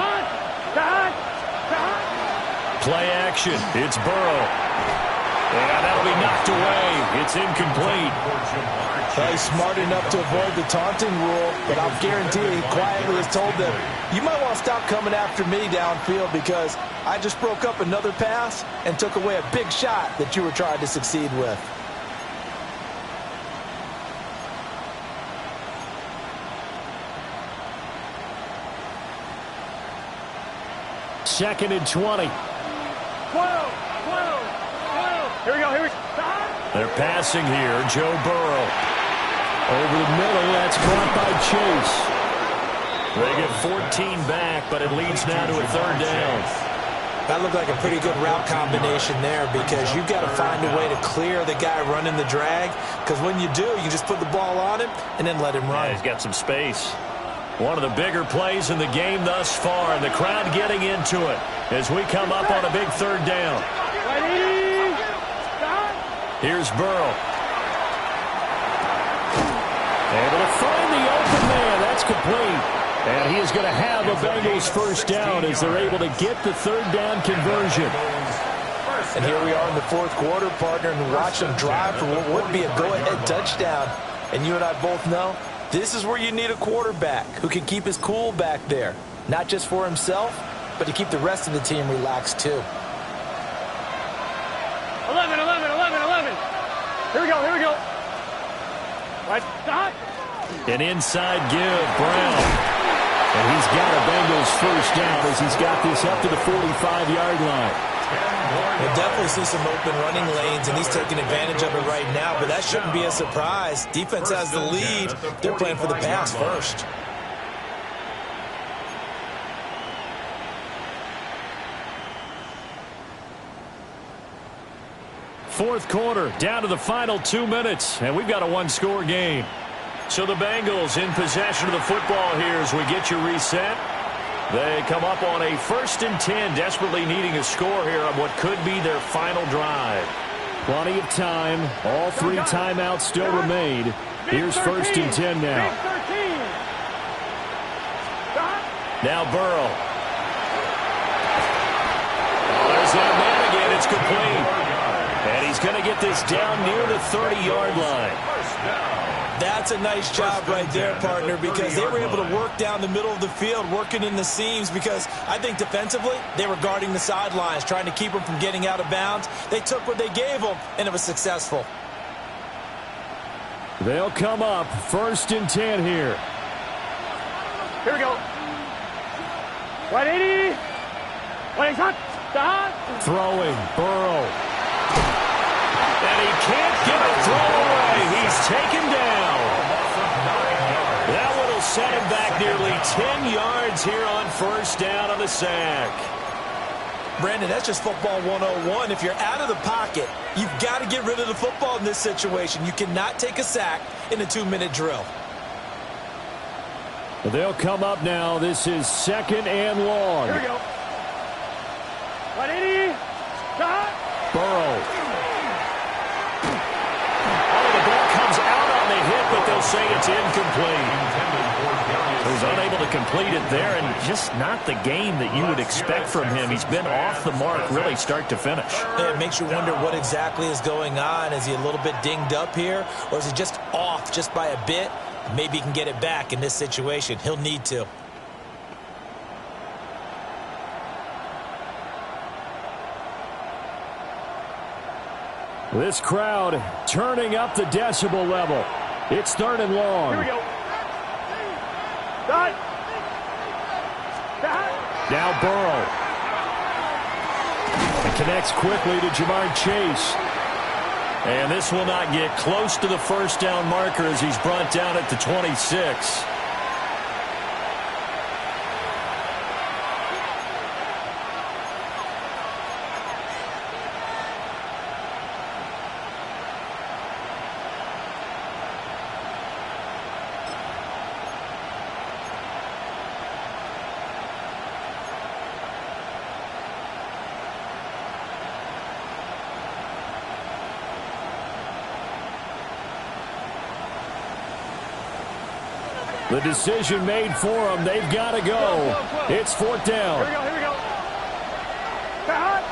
Play action. It's Burrow. And that'll be knocked away. It's incomplete. Well, he's smart enough to avoid the taunting rule, but I'll guarantee he quietly has told them, you might want to stop coming after me downfield because I just broke up another pass and took away a big shot that you were trying to succeed with. Second and 20. 12. Here we go. They're passing here. Joe Burrow. Over the middle. That's caught by Chase. They get 14 back, but it leads now to a third down. That looked like a pretty good route combination there because you've got to find a way to clear the guy running the drag because when you do, you just put the ball on him and then let him run. Yeah, he's got some space. One of the bigger plays in the game thus far, and the crowd getting into it as we come up on a big third down. Here's Burrow. Able to find the open man. That's complete. And he is going to have a Bengals first down as they're able to get the third down conversion. And here we are in the fourth quarter, partner, and watch them drive for what would be a go-ahead touchdown. And you and I both know this is where you need a quarterback who can keep his cool back there. Not just for himself, but to keep the rest of the team relaxed too. 11. Here we go. Right, stop. An inside give, Brown. And he's got a Bengals first down as he's got this up to the 45-yard line. We'll definitely see some open running lanes, and he's taking advantage of it right now, but that shouldn't be a surprise. Defense has the lead. They're playing for the pass first. Fourth quarter, down to the final 2 minutes, and we've got a one-score game. So the Bengals in possession of the football here as we get you reset. They come up on a 1st and 10, desperately needing a score here on what could be their final drive. Plenty of time. All 3 timeouts still remain. Here's 1st and 10 now. Now Burrow. Oh, there's that man again. It's complete. And he's going to get this down near the 30-yard line. That's a nice job right there, partner, because they were able to work down the middle of the field, working in the seams, because I think defensively they were guarding the sidelines, trying to keep them from getting out of bounds. They took what they gave them, and it was successful. They'll come up 1st and 10 here. Here we go. 180. 180. Stop. Throwing, Burrow. And he can't get a throw away. He's taken down. That one will set him back nearly 10 yards here on 1st down on the sack. Brandon, that's just football 101. If you're out of the pocket, you've got to get rid of the football in this situation. You cannot take a sack in a 2-minute drill. They'll come up now. This is 2nd and long. Here we go. 180. Stop. Burrow. The ball comes out on the hit, but they'll say it's incomplete. He was unable to complete it there, and just not the game that you would expect from him. He's been off the mark really start to finish. It makes you wonder what exactly is going on. Is he a little bit dinged up here, or is he just off just by a bit? Maybe he can get it back in this situation. He'll need to. This crowd turning up the decibel level. It's 3rd and long. Here we go. Stop. Stop. Now Burrow. It connects quickly to Jamar Chase. And this will not get close to the 1st down marker as he's brought down at the 26. The decision made for them. They've got to go. It's 4th down. Here we go. Stop.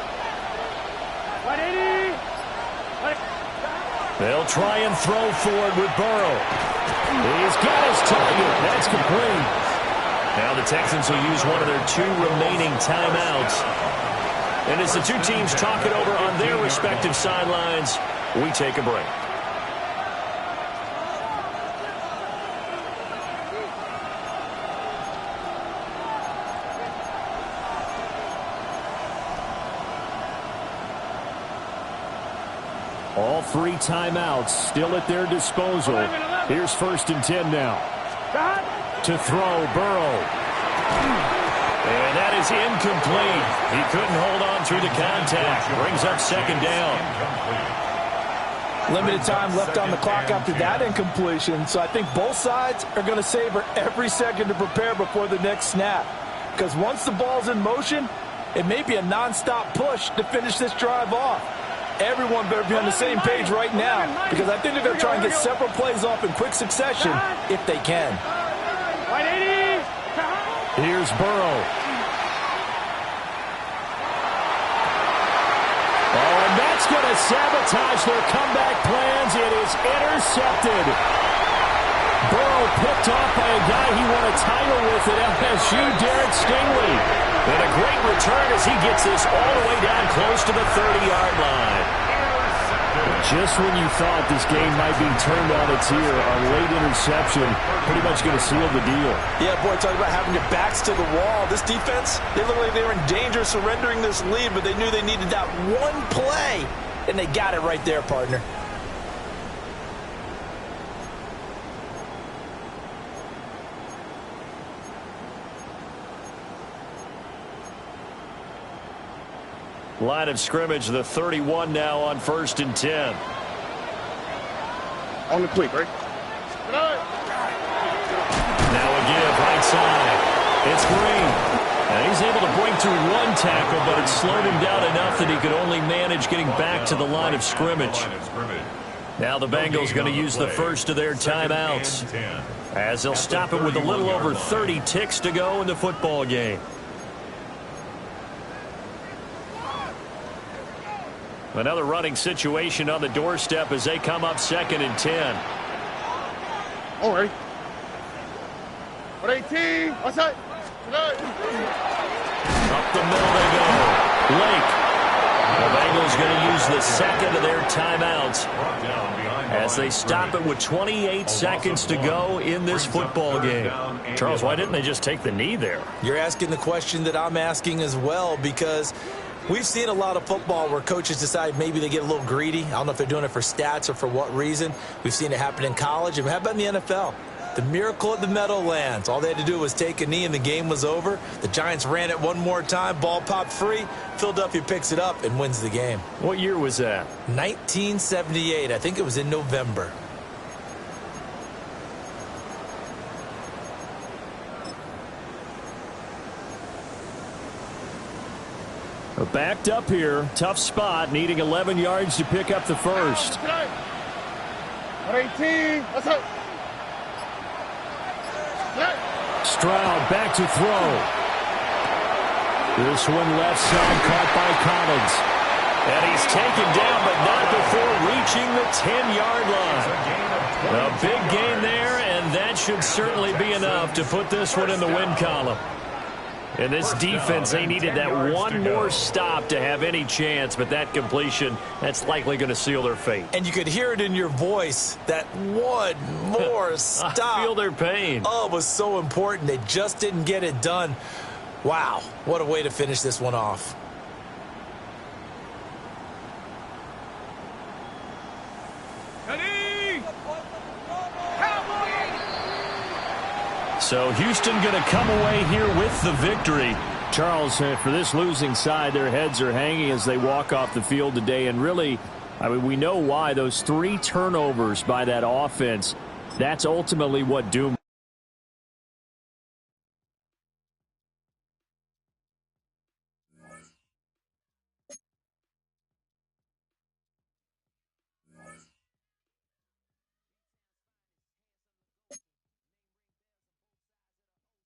They'll try and throw for it with Burrow. He's got his target. That's complete. Now the Texans will use one of their 2 remaining timeouts. And as the 2 teams talk it over on their respective sidelines, we take a break. All 3 timeouts still at their disposal. Here's 1st and 10 now. To throw, Burrow. And that is incomplete. He couldn't hold on through the contact. Brings up 2nd down. Limited time left on the clock after that incompletion, so I think both sides are going to savor every second to prepare before the next snap. Because once the ball's in motion, it may be a nonstop push to finish this drive off. Everyone better be on the same page right now, because I think they're going to try and get several plays off in quick succession if they can. Here's Burrow. Oh, and that's going to sabotage their comeback plans. It is intercepted. Burrow picked off by a guy he won a title with at LSU, Derek Stingley. And a great return as he gets this all the way down close to the 30-yard line. Just when you thought this game might be turned on its ear, a late interception pretty much going to seal the deal. Yeah, boy, talk about having your backs to the wall. This defense, they look like they were in danger of surrendering this lead, but they knew they needed that one play, and they got it right there, partner. Line of scrimmage, the 31 now on 1st and 10. On the quick, right? Now a give right side. It's Green. And he's able to break through 1 tackle, but it slowed him down enough that he could only manage getting back to the line of scrimmage. Now the Bengals going to use the first of their timeouts, as they'll stop it with a little over 30 ticks to go in the football game. Another running situation on the doorstep as they come up 2nd and 10. All right. 18. What's that? Up the middle they go. Blake. The Bengals going to use the 2nd of their timeouts as they stop it with 28 seconds to go in this football game. Charles, why didn't they just take the knee there? You're asking the question that I'm asking as well, because we've seen a lot of football where coaches decide maybe they get a little greedy. I don't know if they're doing it for stats or for what reason. We've seen it happen in college. And how about in the NFL? The miracle of the Meadowlands. All they had to do was take a knee and the game was over. The Giants ran it one more time. Ball popped free. Philadelphia picks it up and wins the game. What year was that? 1978. I think it was in November. Backed up here. Tough spot. Needing 11 yards to pick up the first. 18. What's up? Stroud back to throw. This one left side caught by Collins. And he's taken down, but not before reaching the 10-yard line. A big gain there, and that should certainly be enough to put this one in the win column. And this defense, they needed that one more stop to have any chance, but that completion, that's likely going to seal their fate. And you could hear it in your voice, that one more stop. I feel their pain. Oh, it was so important. They just didn't get it done. Wow, what a way to finish this one off. So Houston going to come away here with the victory. Charles, for this losing side, their heads are hanging as they walk off the field today. And really, I mean, we know why. Those 3 turnovers by that offense, that's ultimately what doomed